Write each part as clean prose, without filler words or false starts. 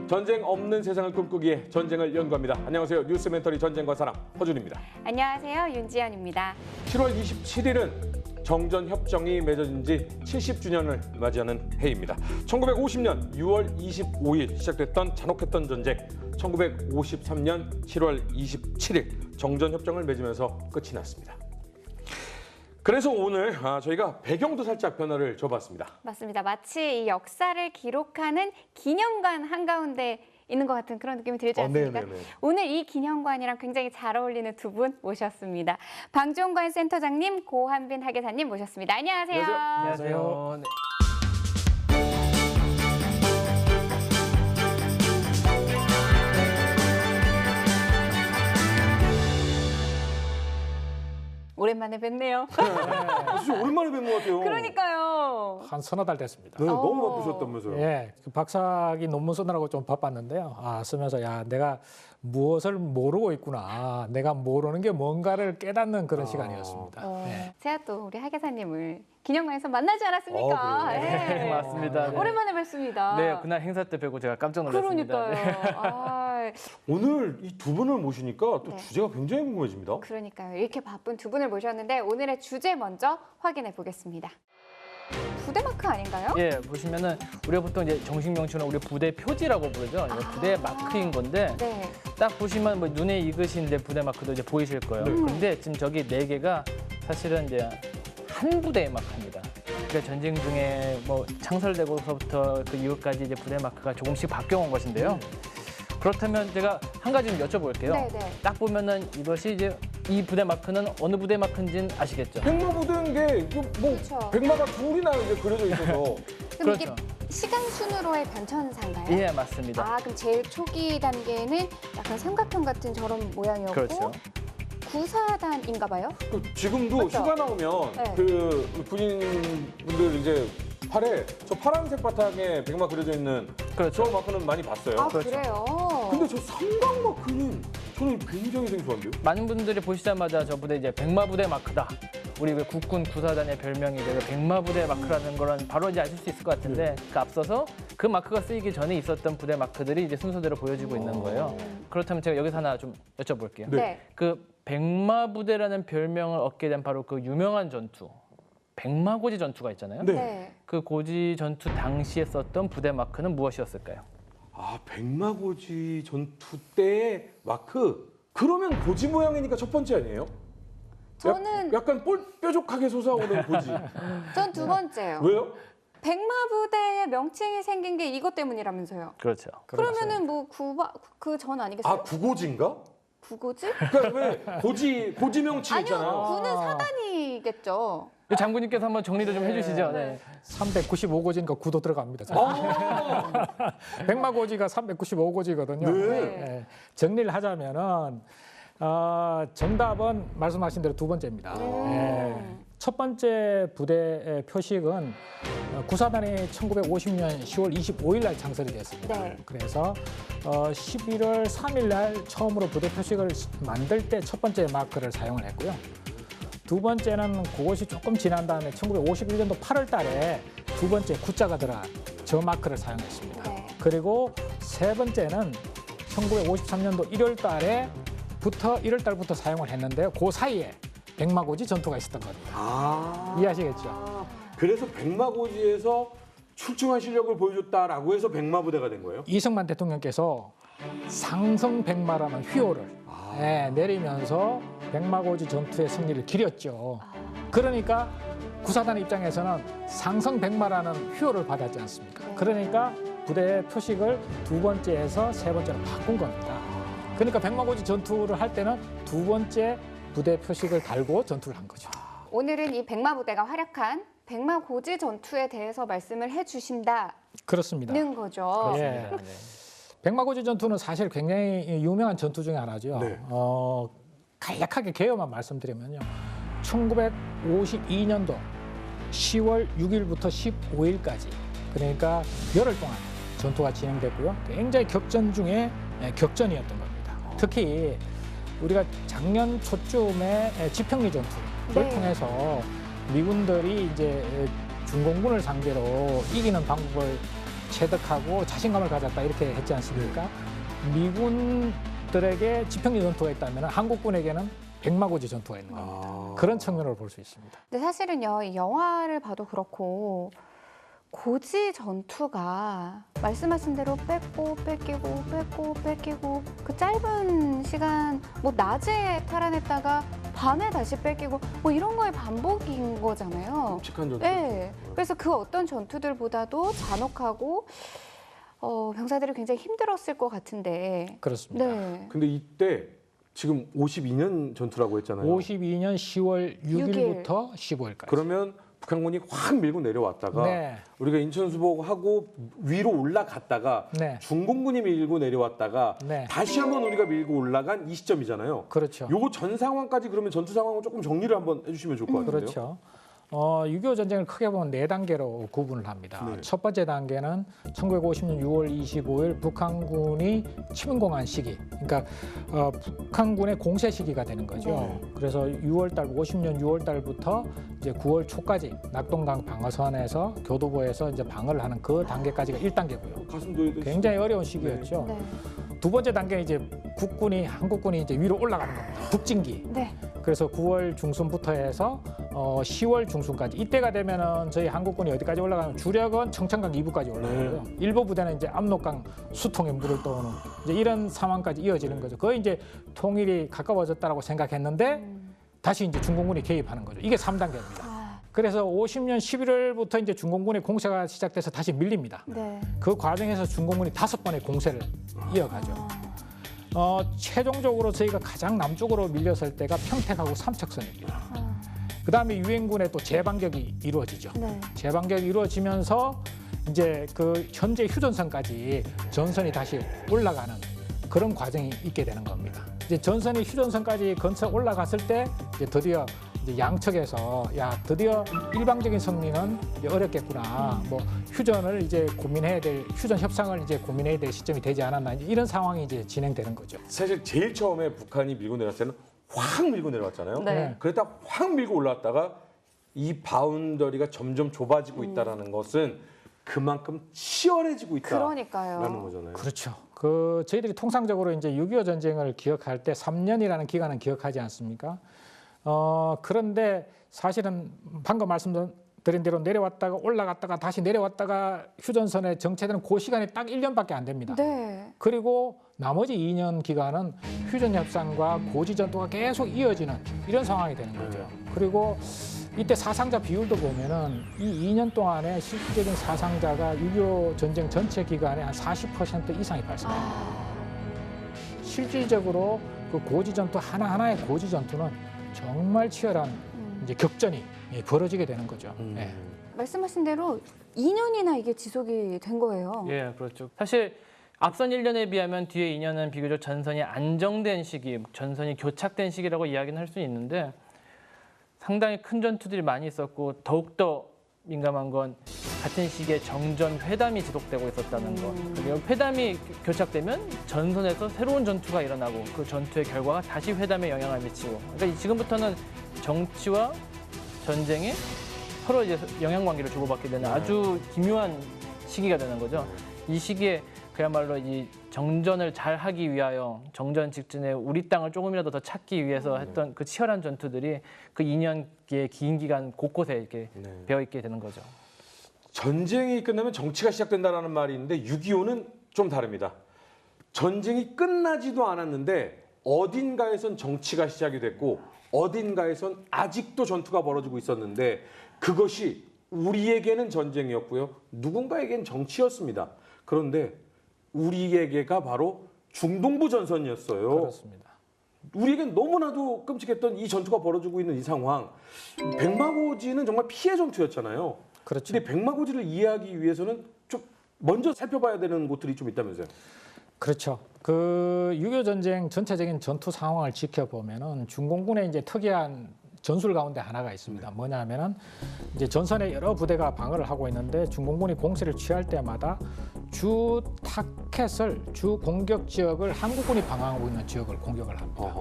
전쟁 없는 세상을 꿈꾸기에 전쟁을 연구합니다. 안녕하세요. 뉴스 멘터리 전쟁과 사랑 허준입니다. 안녕하세요. 윤지연입니다. 7월 27일은 정전협정이 맺어진 지 70주년을 맞이하는 해입니다. 1950년 6월 25일 시작됐던 잔혹했던 전쟁, 1953년 7월 27일 정전협정을 맺으면서 끝이 났습니다. 그래서 오늘 저희가 배경도 살짝 변화를 줘봤습니다. 맞습니다. 마치 이 역사를 기록하는 기념관 한가운데 있는 것 같은 그런 느낌이 들지 않습니까? 오늘 이 기념관이랑 굉장히 잘 어울리는 두 분 모셨습니다. 방종관 센터장님, 고한빈 학예사님 모셨습니다. 안녕하세요. 안녕하세요. 네. 오랜만에 뵙네요. 진짜 오랜만에 뵌 것 같아요. 그러니까요. 한 서너 달 됐습니다. 네, 너무 바쁘셨다면서요. 예, 그 박사학위 논문 쓰느라고 좀 바빴는데요. 쓰면서 내가 무엇을 모르고 있구나. 내가 모르는 게 뭔가를 깨닫는 그런 시간이었습니다. 네. 제가 또 우리 학예사님을 기념관에서 만나지 않았습니까? 그래요? 맞습니다. 네. 오랜만에 뵙습니다. 네, 그날 행사 때 뵈고 제가 깜짝 놀랐습니다. 그러니까요. 오늘 이 두 분을 모시니까 또 네. 주제가 굉장히 궁금해집니다. 그러니까요. 이렇게 바쁜 두 분을 모셨는데 오늘의 주제 먼저 확인해 보겠습니다. 부대 마크 아닌가요? 예, 보시면은 우리가 보통 이제 정식 명칭은 우리 부대 표지라고 부르죠. 이거 부대 마크인 건데 네. 딱 보시면 뭐 눈에 익으신 이제 부대 마크도 이제 보이실 거예요. 그런데 지금 저기 네 개가 사실은 이제 한 부대의 마크입니다. 그러니까 전쟁 중에 뭐 창설되고서부터 그 이후까지 이제 부대 마크가 조금씩 바뀌어온 것인데요. 그렇다면 제가 한 가지 좀 여쭤볼게요. 네네. 딱 보면은 이것이 이제 이 부대 마크는 어느 부대 마크인지는 아시겠죠? 백마부대인 게 뭐 그렇죠. 백마가 둘이나 이제 그려져 있어서 그럼 그렇죠. 이게 시간 순으로의 변천사인가요? 예, 맞습니다. 그럼 제일 초기 단계는 약간 삼각형 같은 저런 모양이었고 그렇죠. 구사단인가 봐요? 지금도 맞죠? 휴가 나오면 네. 그 군인분들 이제 팔에 저 파란색 바탕에 백마 그려져 있는 그렇죠. 저 마크는 많이 봤어요. 그렇죠. 그래요? 근데 저 삼각 마크는 저는 굉장히 생소한데요. 많은 분들이 보시자마자 저 부대 이제 백마부대 마크다. 우리 그 국군 구사단의 별명이 이제 백마부대 마크라는 거는 바로 이제 아실 수 있을 것 같은데 그 앞서서 그 마크가 쓰이기 전에 있었던 부대 마크들이 이제 순서대로 보여지고 있는 거예요. 그렇다면 제가 여기서 하나 좀 여쭤볼게요. 네. 그 백마부대라는 별명을 얻게 된 바로 그 유명한 전투, 백마고지 전투가 있잖아요. 네. 그 고지 전투 당시에 썼던 부대 마크는 무엇이었을까요? 백마고지 전투 때의 마크. 그러면 고지 모양이니까 첫 번째 아니에요? 저는 약간 뾰족하게 솟아오는 고지. 전 두 번째요. 왜요? 백마부대의 명칭이 생긴 게 이것 때문이라면서요. 그렇죠. 그러면은 뭐 그 전 아니겠어요? 구고지인가? 구고지? 그러니까 왜 고지 명칭 있잖아요. 아니요, 구는 사단이겠죠. 장군님께서 한번 정리도 좀 해주시죠. 네. 395고지니까 9도 들어갑니다. 백마고지가 395고지거든요. 네. 정리를 하자면은 정답은 말씀하신 대로 두 번째입니다. 첫 번째 부대 표식은 구사단이 1950년 10월 25일 날 창설이 됐습니다. 네. 그래서 11월 3일 날 처음으로 부대 표식을 만들 때 첫 번째 마크를 사용을 했고요. 두 번째는 그것이 조금 지난 다음에 1951년도 8월 달에 두 번째 구자가 들어간 저 마크를 사용했습니다. 네. 그리고 세 번째는 1953년도 1월 달부터 사용을 했는데요. 그 사이에 백마고지 전투가 있었던 겁니다. 이해하시겠죠? 그래서 백마고지에서 출중한 실력을 보여줬다라고 해서 백마부대가 된 거예요? 이승만 대통령께서 상성백마라는 휘호를 내리면서 백마고지 전투의 승리를 기렸죠. 그러니까 구사단 입장에서는 상성백마라는 휘호를 받았지 않습니까? 그러니까 부대 표식을 두 번째에서 세 번째로 바꾼 겁니다. 그러니까 백마고지 전투를 할 때는 두 번째 부대 표식을 달고 전투를 한 거죠. 오늘은 이 백마부대가 활약한 백마고지 전투에 대해서 말씀을 해주신다는 그렇습니다. 거죠. 예. 백마고지 전투는 사실 굉장히 유명한 전투 중에 하나죠. 네. 간략하게 개요만 말씀드리면요. 1952년도 10월 6일부터 15일까지 그러니까 열흘 동안 전투가 진행됐고요. 굉장히 격전 중에 격전이었던 겁니다. 특히 우리가 작년 초쯤에 지평리 전투를 통해서 미군들이 이제 중공군을 상대로 이기는 방법을 체득하고 자신감을 가졌다 이렇게 했지 않습니까? 미군들에게 지평리 전투가 있다면 한국군에게는 백마고지 전투가 있는 겁니다. 그런 측면으로 볼 수 있습니다. 근데 사실은요, 이 영화를 봐도 그렇고 고지 전투가 말씀하신 대로 뺏고 뺏기고 그 짧은 시간 뭐 낮에 탈환했다가 밤에 다시 뺏기고 뭐 이런 거의 반복인 거잖아요. 끔찍한 전투. 네. 그래서 그 어떤 전투들보다도 잔혹하고 병사들이 굉장히 힘들었을 것 같은데. 그렇습니다. 네. 근데 이때 지금 52년 전투라고 했잖아요. 52년 10월 6일부터 15일까지. 그러면 북한군이 확 밀고 내려왔다가 네. 우리가 인천 수복하고 위로 올라갔다가 네. 중공군이 밀고 내려왔다가 네. 다시 한번 우리가 밀고 올라간 이 시점이잖아요. 그렇죠. 요거 전 상황까지 그러면 전투 상황을 조금 정리를 한번 해주시면 좋을 것 같은데요. 그렇죠. 6.25 전쟁을 크게 보면 4단계로 구분을 합니다. 네. 첫 번째 단계는 1950년 6월 25일 북한군이 침공한 시기. 그러니까 북한군의 공세 시기가 되는 거죠. 네. 그래서 6월달 50년 6월달부터 이제 9월 초까지 낙동강 방어선에서 교두보에서 이제 방어를 하는 그 단계까지가 1단계고요. 가슴도 굉장히 어려운 시기였죠. 네. 두 번째 단계는 이제 한국군이 이제 위로 올라가는 겁니다. 북진기. 네. 그래서 9월 중순부터 해서 10월 중순까지 이때가 되면은 저희 한국군이 어디까지 올라가면 주력은 청천강 2부까지 올라가고요. 일부 부대는 이제 압록강 수통에 물을 떠오는 이제 이런 상황까지 이어지는 거죠. 거의 이제 통일이 가까워졌다라고 생각했는데 다시 이제 중공군이 개입하는 거죠. 이게 3단계입니다. 그래서 50년 11월부터 이제 중공군의 공세가 시작돼서 다시 밀립니다. 네. 그 과정에서 중공군이 5번의 공세를 이어가죠. 최종적으로 저희가 가장 남쪽으로 밀렸을 때가 평택하고 삼척선입니다. 그다음에 유엔군의 또 재반격이 이루어지죠. 네. 재반격이 이루어지면서 이제 그 현재 휴전선까지 전선이 다시 올라가는 그런 과정이 있게 되는 겁니다. 이제 전선이 휴전선까지 건쳐 올라갔을 때 이제 드디어 이제 양측에서 드디어 일방적인 승리는 이제 어렵겠구나. 뭐 휴전을 이제 고민해야 될 휴전 협상을 이제 고민해야 될 시점이 되지 않았나 이제 이런 상황이 이제 진행되는 거죠. 사실 제일 처음에 북한이 밀고 내려왔을 때는 확 밀고 내려왔잖아요. 네. 그랬다 확 밀고 올라왔다가 이 바운더리가 점점 좁아지고 있다라는 것은 그만큼 치열해지고 있다라는 그러니까요. 거잖아요. 그렇죠. 저희들이 통상적으로 이제 6.25 전쟁을 기억할 때 3년이라는 기간은 기억하지 않습니까? 그런데 사실은 방금 말씀드린 대로 내려왔다가 올라갔다가 다시 내려왔다가 휴전선에 정체되는 그 시간이 딱 1년밖에 안 됩니다. 네. 그리고 나머지 2년 기간은 휴전 협상과 고지 전투가 계속 이어지는 이런 상황이 되는 거죠. 그리고 이때 사상자 비율도 보면은 이 2년 동안에 실질적인 사상자가 6.25 전쟁 전체 기간에 한 40% 이상이 발생합니다. 실질적으로 그 고지 전투 하나하나의 고지 전투는 정말 치열한 이제 격전이 벌어지게 되는 거죠. 네. 말씀하신 대로 2년이나 이게 지속이 된 거예요. 예, 그렇죠. 사실 앞선 1년에 비하면 뒤에 2년은 비교적 전선이 안정된 시기, 전선이 교착된 시기라고 이야기는 할 수 있는데 상당히 큰 전투들이 많이 있었고 더욱더 민감한 건 같은 시기에 정전 회담이 지속되고 있었다는 것. 그리고 회담이 교착되면 전선에서 새로운 전투가 일어나고 그 전투의 결과가 다시 회담에 영향을 미치고. 그러니까 지금부터는 정치와 전쟁이 서로 이제 영향관계를 주고받게 되는 아주 기묘한 시기가 되는 거죠. 이 시기에 그야말로 이 정전을 잘 하기 위하여 정전 직전에 우리 땅을 조금이라도 더 찾기 위해서 했던 그 치열한 전투들이 그 2년의 긴 기간 곳곳에 이렇게 배어 있게 되는 거죠. 전쟁이 끝나면 정치가 시작된다라는 말이 있는데 6.25는 좀 다릅니다. 전쟁이 끝나지도 않았는데 어딘가에선 정치가 시작이 됐고 어딘가에선 아직도 전투가 벌어지고 있었는데 그것이 우리에게는 전쟁이었고요. 누군가에겐 정치였습니다. 그런데 우리에게가 바로 중동부 전선이었어요. 그렇습니다. 우리에겐 너무나도 끔찍했던 이 전투가 벌어지고 있는 이 상황. 백마고지는 정말 피해 전투였잖아요. 그렇죠. 근데 백마고지를 이해하기 위해서는 좀 먼저 살펴봐야 되는 곳들이 좀 있다면서요. 그렇죠. 그 6.25 전쟁 전체적인 전투 상황을 지켜보면은 중공군의 이제 특이한 전술 가운데 하나가 있습니다. 뭐냐면은 이제 전선에 여러 부대가 방어를 하고 있는데 중공군이 공세를 취할 때마다 주 타켓을 주 공격 지역을 한국군이 방어하고 있는 지역을 공격을 합니다.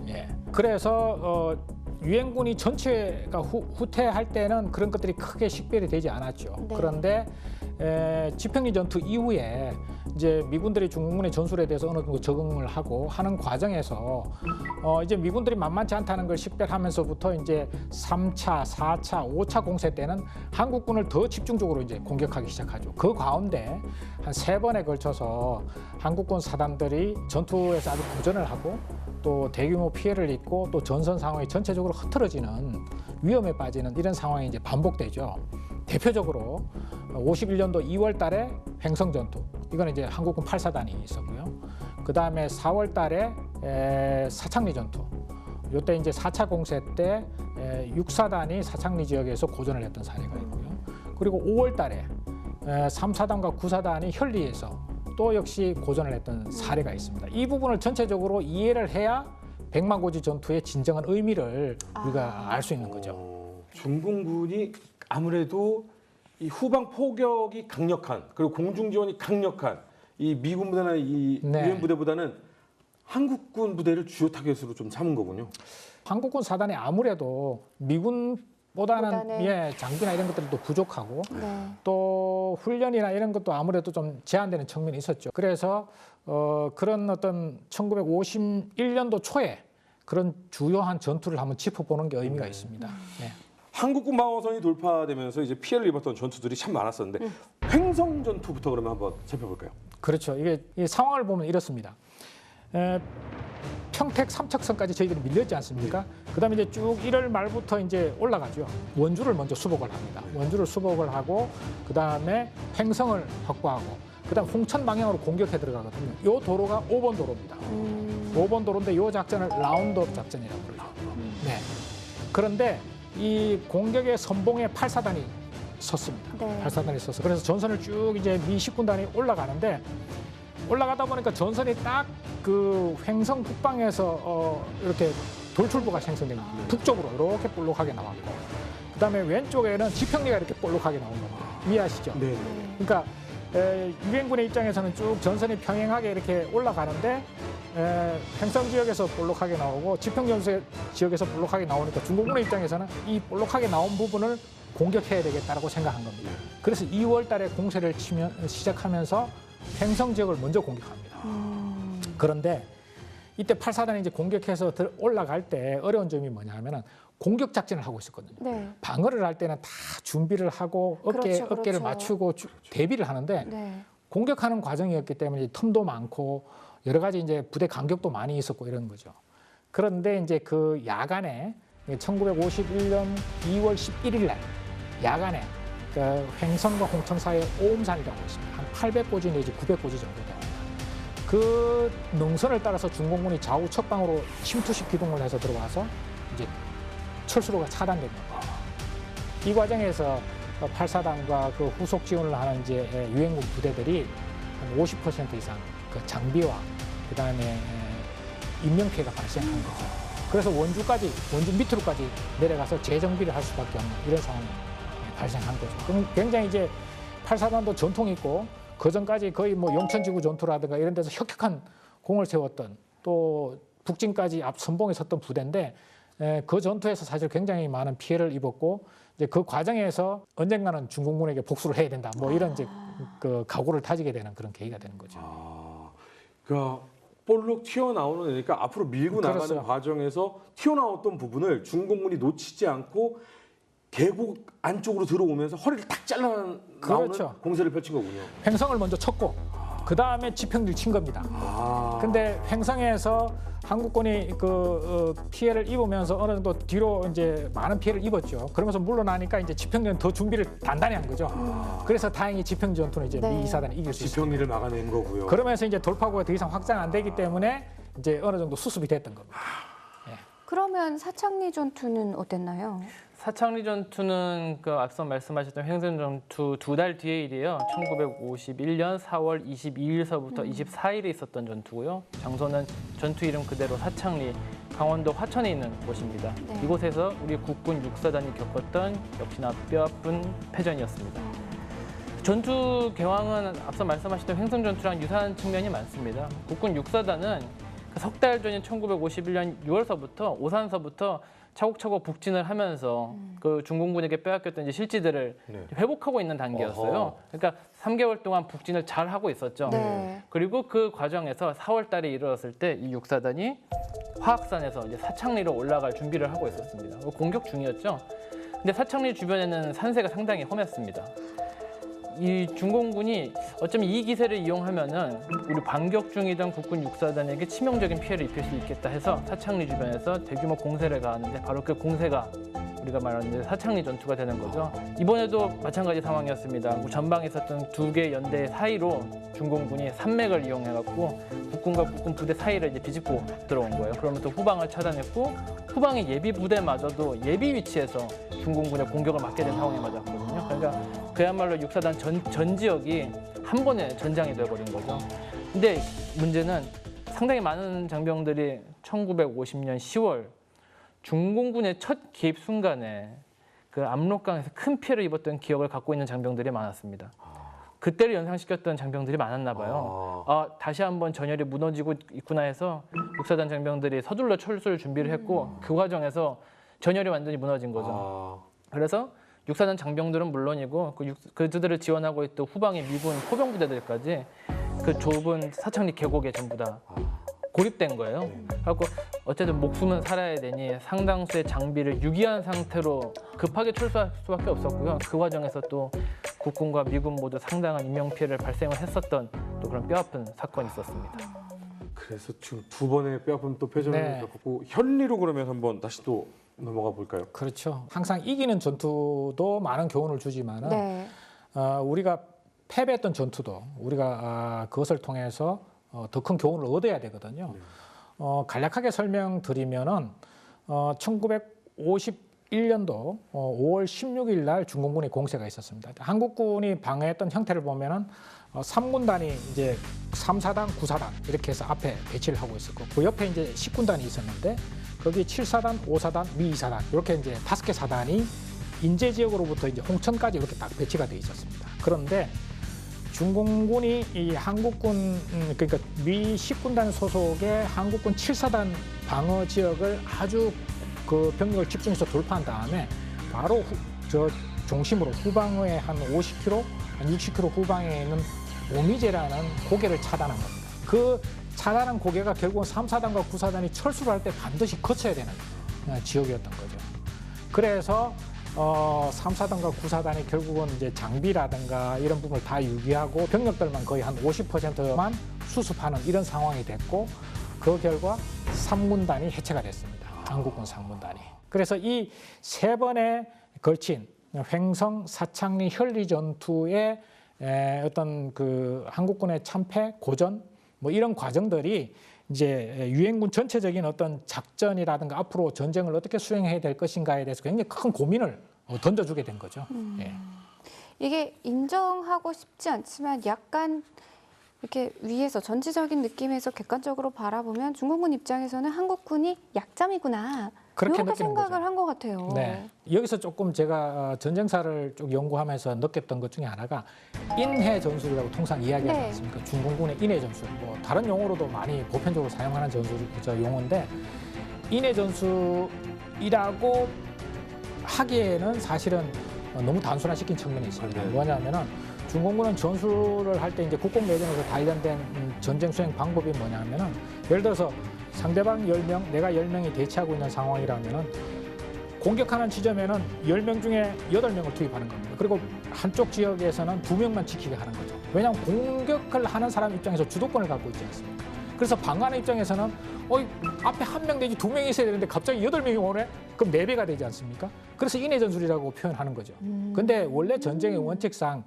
예. 그래서 유엔군이 전체가 후퇴할 때는 그런 것들이 크게 식별이 되지 않았죠. 네. 그런데 지평리 전투 이후에 이제 미군들이 중공군의 전술에 대해서 어느 정도 적응을 하고 하는 과정에서 이제 미군들이 만만치 않다는 걸 식별하면서부터 이제 3차, 4차, 5차 공세 때는 한국군을 더 집중적으로 이제 공격하기 시작하죠. 그 가운데 한 3번에 걸쳐서 한국군 사단들이 전투에서 아주 고전을 하고 또 대규모 피해를 입고 또 전선 상황이 전체적으로 흐트러지는 위험에 빠지는 이런 상황이 이제 반복되죠. 대표적으로 51년도 2월 달에 횡성 전투. 이거는 이제 한국군 8사단이 있었고요. 그다음에 4월 달에 사창리 전투. 이때 이제 4차 공세 때 6사단이 사창리 지역에서 고전을 했던 사례가 있고요. 그리고 5월 달에 3사단과 9사단이 현리에서 또 역시 고전을 했던 사례가 있습니다. 이 부분을 전체적으로 이해를 해야 백마고지 전투의 진정한 의미를 우리가 알 수 있는 거죠. 중공군이 아무래도 이 후방 포격이 강력한 그리고 공중 지원이 강력한 이 미군 부대나 이 네. 유엔 부대보다는 한국군 부대를 주요 타겟으로 좀 삼은 거군요. 한국군 사단이 아무래도 미군보다는 장비나 이런 것들도 부족하고 네. 또 훈련이나 이런 것도 아무래도 좀 제한되는 측면이 있었죠. 그래서 그런 어떤 1951년도 초에 그런 주요한 전투를 한번 짚어보는 게 의미가 있습니다. 네. 한국군 방어선이 돌파되면서 이제 피해를 입었던 전투들이 참 많았었는데 횡성 전투부터 그러면 한번 살펴볼까요? 그렇죠. 이게 이 상황을 보면 이렇습니다. 평택 삼척선까지 저희들이 밀렸지 않습니까? 그다음에 이제 쭉 1월 말부터 이제 올라가죠. 원주를 먼저 수복을 합니다. 원주를 수복을 하고 그다음에 횡성을 확보하고 그다음 홍천 방향으로 공격해 들어가거든요. 이 도로가 5번 도로입니다. 5번 도로인데 이 작전을 라운드업 작전이라고 불러요. 네. 그런데 이 공격의 선봉에 8사단이 섰습니다. 네. 8사단이 섰어. 그래서 전선을 쭉 이제 미 10군단이 올라가는데 올라가다 보니까 전선이 딱 그 횡성 북방에서 이렇게 돌출부가 생성된 겁니다. 북쪽으로 이렇게 볼록하게 나왔고 그다음에 왼쪽에는 지평리가 이렇게 볼록하게 나온 겁니다. 이해하시죠? 네. 그러니까 유엔군의 입장에서는 쭉 전선이 평행하게 이렇게 올라가는데 횡성 지역에서 볼록하게 나오고 지평전세 지역에서 볼록하게 나오니까 중공군의 입장에서는 이 볼록하게 나온 부분을 공격해야 되겠다라고 생각한 겁니다. 그래서 2월 달에 공세를 시작하면서 횡성 지역을 먼저 공격합니다. 그런데 이때 8사단이 이제 공격해서 올라갈 때 어려운 점이 뭐냐 하면은 공격 작전을 하고 있었거든요. 네. 방어를 할 때는 다 준비를 하고 어깨를 그렇죠. 맞추고 대비를 하는데 네. 공격하는 과정이었기 때문에 텀도 많고 여러 가지 이제 부대 간격도 많이 있었고 이런 거죠. 그런데 이제 그 야간에 1951년 2월 11일 날 야간에 그 횡성과 홍천 사이에 오음산이라고 있습니다. 한 800고지 내지 900고지 정도 됩니다. 그 능선을 따라서 중공군이 좌우 척방으로 침투식 기동을 해서 들어와서 이제 철수로가 차단된 겁니다. 이 과정에서 8사단과 그 후속 지원을 하는 이제 유엔군 부대들이 한 50% 이상 그 장비와 그다음에 인명 피해가 발생한 거죠. 그래서 원주 밑으로까지 내려가서 재정비를 할 수밖에 없는 이런 상황이 발생한 거죠. 그럼 굉장히 이제 8사단도 전통이 있고 그 전까지 거의 뭐 용천지구 전투라든가 이런 데서 혁혁한 공을 세웠던 또 북진까지 앞 선봉에 섰던 부대인데 그 전투에서 사실 굉장히 많은 피해를 입었고 이제 그 과정에서 언젠가는 중공군에게 복수를 해야 된다. 뭐 이런 이제 그 각오를 다지게 되는 그런 계기가 되는 거죠. 그러니까 볼록 튀어나오는 그러니까 앞으로 밀고 나가는 그렇죠. 과정에서 튀어나왔던 부분을 중공군이 놓치지 않고 계곡 안쪽으로 들어오면서 허리를 탁 잘라 나오는 그렇죠. 공세를 펼친 거군요. 횡성을 먼저 쳤고 그 다음에 지평리를 친 겁니다. 근데 횡성에서 한국군이 그 피해를 입으면서 어느 정도 뒤로 이제 많은 피해를 입었죠. 그러면서 물러나니까 이제 지평전 더 준비를 단단히 한 거죠. 그래서 다행히 지평 전투는 이제 네. 미 2사단이 이길 수 있어요. 지평리를 막아낸 거고요. 그러면서 이제 돌파구가 더 이상 확장 안 되기 때문에 이제 어느 정도 수습이 됐던 겁니다. 그러면 사창리 전투는 어땠나요? 사창리 전투는 그 앞서 말씀하셨던 횡성 전투 2달 뒤의 일이에요. 1951년 4월 22일서부터 24일에 있었던 전투고요. 장소는 전투 이름 그대로 사창리, 강원도 화천에 있는 곳입니다. 네. 이곳에서 우리 국군 6사단이 겪었던 역시나 뼈아픈 패전이었습니다. 전투 경황은 앞서 말씀하셨던 횡성 전투랑 유사한 측면이 많습니다. 국군 6사단은 석 달 전인 1951년 6월서부터 오산서부터 차곡차곡 북진을 하면서 그 중공군에게 빼앗겼던 이제 실지들을 네. 회복하고 있는 단계였어요. 어허. 그러니까 3개월 동안 북진을 잘 하고 있었죠. 네. 그리고 그 과정에서 4월 달에 이르렀을 때 이 육사단이 화학산에서 이제 사창리로 올라갈 준비를 하고 있었습니다. 공격 중이었죠. 근데 사창리 주변에는 산세가 상당히 험했습니다. 이 중공군이 어쩌면 이 기세를 이용하면은 우리 반격 중이던 국군 육사단에게 치명적인 피해를 입힐 수 있겠다 해서 사창리 주변에서 대규모 공세를 가하는데 바로 그 공세가 우리가 말하는 사창리 전투가 되는 거죠. 이번에도 마찬가지 상황이었습니다. 전방에 있었던 두 개 연대 사이로 중공군이 산맥을 이용해갖고 국군과 국군 부대 사이를 이제 비집고 들어온 거예요. 그러면서 후방을 차단했고 후방의 예비 부대마저도 예비 위치에서 중공군의 공격을 맞게 된 상황이 맞았거든요. 그러니까 그야말로 육사단 전 지역이 한 번에 전장이 돼버린 거죠. 근데 문제는 상당히 많은 장병들이 1950년 10월 중공군의 첫 개입 순간에 그 압록강에서 큰 피해를 입었던 기억을 갖고 있는 장병들이 많았습니다. 그때를 연상시켰던 장병들이 많았나 봐요. 다시 한번 전열이 무너지고 있구나 해서 육사단 장병들이 서둘러 철수를 준비를 했고 그 과정에서 전열이 완전히 무너진 거죠. 그래서 육사단 장병들은 물론이고 그들을 지원하고 있던 후방의 미군 포병 부대들까지 그 좁은 사창리 계곡에 전부 다 고립된 거예요. 그래갖고 어쨌든 목숨은 살아야 되니 상당수의 장비를 유기한 상태로 급하게 철수할 수밖에 없었고요. 그 과정에서 또 국군과 미군 모두 상당한 인명 피해를 발생을 했었던 또 그런 뼈아픈 사건이 있었습니다. 그래서 지금 두 번의 뼈아픈 또 패전을 네. 겪었고 현리로 그러면 한번 다시 또 넘어가 볼까요? 그렇죠. 항상 이기는 전투도 많은 교훈을 주지만은 네. 우리가 패배했던 전투도 우리가 그것을 통해서 더 큰 교훈을 얻어야 되거든요. 간략하게 설명드리면은 1951년도 5월 16일 날 중공군의 공세가 있었습니다. 한국군이 방어했던 형태를 보면은 3군단이 이제 3사단, 9사단 이렇게 해서 앞에 배치를 하고 있었고 그 옆에 이제 10군단이 있었는데 거기 7사단, 5사단, 미 2사단 이렇게 이제 5개 사단이 인제 지역으로부터 이제 홍천까지 이렇게 딱 배치가 돼 있었습니다. 그런데 중공군이 이 한국군 그러니까 미 10군단 소속의 한국군 7사단 방어 지역을 아주 그 병력을 집중해서 돌파한 다음에 바로 저 중심으로 후방의 한 50km, 한 60km 후방에 있는 오미제라는 고개를 차단한 겁니다. 그 차단한 고개가 결국은 3사단과 9사단이 철수를 할 때 반드시 거쳐야 되는 지역이었던 거죠. 그래서 3사단과 9사단이 결국은 이제 장비라든가 이런 부분을 다 유기하고 병력들만 거의 한 50%만 수습하는 이런 상황이 됐고 그 결과 3군단이 해체가 됐습니다. 한국군 3군단이. 그래서 이 세 번에 걸친 횡성, 사창리, 현리 전투의 어떤 그 한국군의 참패, 고전 뭐 이런 과정들이 이제 유엔군 전체적인 어떤 작전이라든가 앞으로 전쟁을 어떻게 수행해야 될 것인가에 대해서 굉장히 큰 고민을 던져주게 된 거죠. 예. 이게 인정하고 싶지 않지만 약간 이렇게 위에서 전체적인 느낌에서 객관적으로 바라보면 중공군 입장에서는 한국군이 약점이구나. 그렇게 이렇게 느끼는 생각을 거죠. 한 것 같아요. 네. 여기서 조금 제가 전쟁사를 쭉 연구하면서 느꼈던 것 중에 하나가 인해 전술이라고 통상 이야기하지 네. 않습니까? 중공군의 인해 전술. 뭐 다른 용어로도 많이 보편적으로 사용하는 용어인데 인해 전술이라고 하기에는 사실은 너무 단순화시킨 측면이 있습니다. 네. 뭐냐면은 중공군은 전술을 할 때 이제 국공내전에서 단련된 전쟁 수행 방법이 뭐냐면은 예를 들어서 상대방 10명, 내가 10명이 대치하고 있는 상황이라면은 공격하는 지점에는 10명 중에 8명을 투입하는 겁니다. 그리고 한쪽 지역에서는 2명만 지키게 하는 거죠. 왜냐하면 공격을 하는 사람 입장에서 주도권을 갖고 있지 않습니까? 그래서 방어하는 입장에서는 앞에 1명 내지 2명이 있어야 되는데 갑자기 8명이 오네? 그럼 4배가 되지 않습니까? 그래서 인해 전술이라고 표현하는 거죠. 근데 원래 전쟁의 원칙상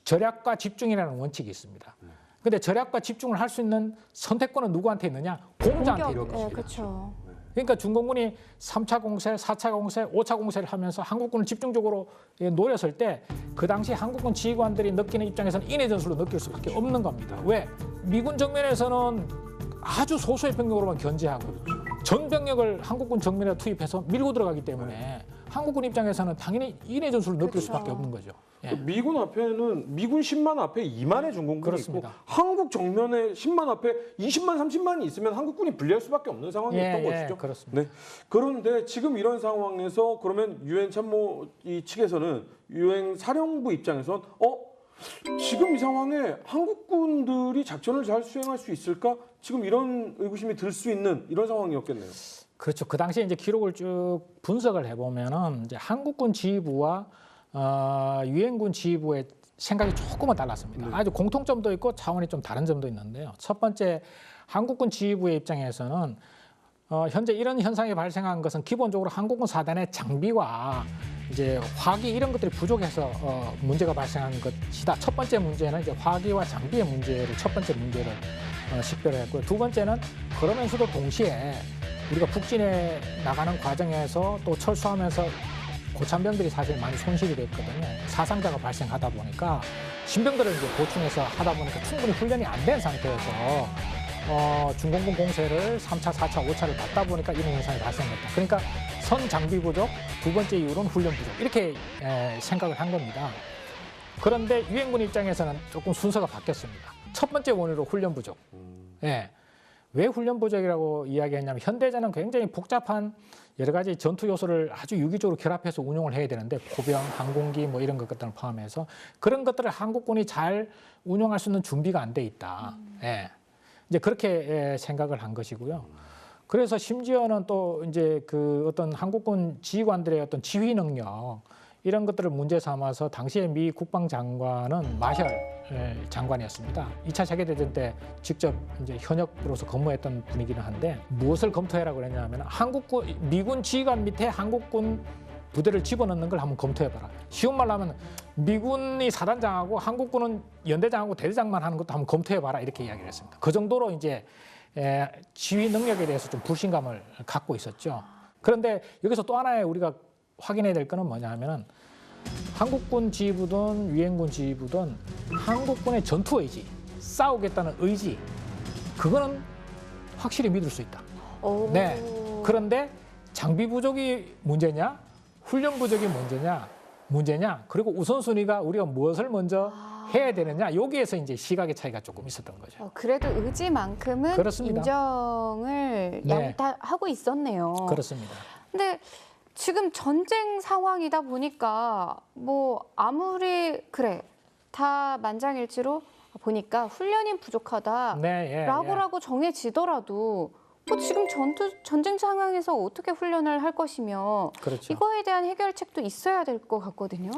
절약과 집중이라는 원칙이 있습니다. 근데 절약과 집중을 할 수 있는 선택권은 누구한테 있느냐? 공자한테 있는 네, 것입니다. 그렇죠. 그러니까 중공군이 3차 공세, 4차 공세, 5차 공세를 하면서 한국군을 집중적으로 노렸을 때 그 당시 한국군 지휘관들이 느끼는 입장에서는 인해 전술로 느낄 수밖에 없는 겁니다. 왜? 미군 정면에서는 아주 소수의 병력으로만 견제하고 전 병력을 한국군 정면에 투입해서 밀고 들어가기 때문에 한국군 입장에서는 당연히 인해 전술로 느낄 그렇죠. 수밖에 없는 거죠. 예. 미군 앞에는 미군 10만 앞에 2만의 중공군이 있고 그렇습니다. 한국 정면에 10만 앞에 20만 30만이 있으면 한국군이 불리할 수밖에 없는 상황이었던 것이죠. 그렇습니다. 네. 그런데 지금 이런 상황에서 그러면 유엔 참모 이 측에서는 유엔 사령부 입장에선 지금 이 상황에 한국군들이 작전을 잘 수행할 수 있을까? 지금 이런 의구심이 들 수 있는 이런 상황이었겠네요. 그렇죠. 그 당시에 이제 기록을 쭉 분석을 해보면은 이제 한국군 지휘부와 유엔군 지휘부의 생각이 조금은 달랐습니다. 아주 공통점도 있고 차원이 좀 다른 점도 있는데요. 첫 번째, 한국군 지휘부의 입장에서는 현재 이런 현상이 발생한 것은 기본적으로 한국군 사단의 장비와 이제 화기 이런 것들이 부족해서 문제가 발생한 것이다. 첫 번째 문제는 이제 화기와 장비의 문제를 첫 번째 문제를 식별했고요. 두 번째는 그러면서도 동시에 우리가 북진에 나가는 과정에서 또 철수하면서 고참병들이 사실 많이 손실이 됐거든요. 사상자가 발생하다 보니까 신병들을 이제 보충해서 하다 보니까 충분히 훈련이 안 된 상태에서 중공군 공세를 3차, 4차, 5차를 받다 보니까 이런 현상이 발생했다. 그러니까 선 장비 부족, 두 번째 이유는 훈련 부족 이렇게 생각을 한 겁니다. 그런데 유엔군 입장에서는 조금 순서가 바뀌었습니다. 첫 번째 원인으로 훈련 부족. 예. 왜 훈련 부족이라고 이야기했냐면 현대전은 굉장히 복잡한 여러 가지 전투 요소를 아주 유기적으로 결합해서 운용을 해야 되는데 포병, 항공기 뭐 이런 것들을 포함해서 그런 것들을 한국군이 잘 운용할 수 있는 준비가 안 돼 있다. 예. 이제 그렇게 생각을 한 것이고요. 그래서 심지어는 또 이제 그 어떤 한국군 지휘관들의 어떤 지휘 능력 이런 것들을 문제 삼아서 당시에 미 국방장관은 마셜 장관이었습니다. 2차 세계대전 때 직접 이제 현역으로서 근무했던 분이기는 한데 무엇을 검토해라고 그랬냐면 미군 지휘관 밑에 한국군 부대를 집어넣는 걸 한번 검토해봐라. 쉬운 말로 하면 미군이 사단장하고 한국군은 연대장하고 대대장만 하는 것도 한번 검토해봐라 이렇게 이야기를 했습니다. 그 정도로 이제 지휘 능력에 대해서 좀 불신감을 갖고 있었죠. 그런데 여기서 또 하나의 우리가 확인해야 될 거는 뭐냐 하면은 한국군 지휘부든 유엔군 지휘부든 한국군의 전투 의지, 싸우겠다는 의지, 그거는 확실히 믿을 수 있다. 네. 그런데 장비 부족이 문제냐, 훈련 부족이 문제냐, 그리고 우선순위가 우리가 무엇을 먼저 해야 되느냐, 여기에서 이제 시각의 차이가 조금 있었던 거죠. 그래도 의지만큼은 그렇습니다. 인정을 다 하고 있었네요. 그렇습니다. 근데 지금 전쟁 상황이다 보니까 뭐 아무리 다 만장일치로 보니까 훈련이 부족하다라고 정해지더라도 지금 전쟁 상황에서 어떻게 훈련을 할 것이며 그렇죠. 이거에 대한 해결책도 있어야 될 것 같거든요.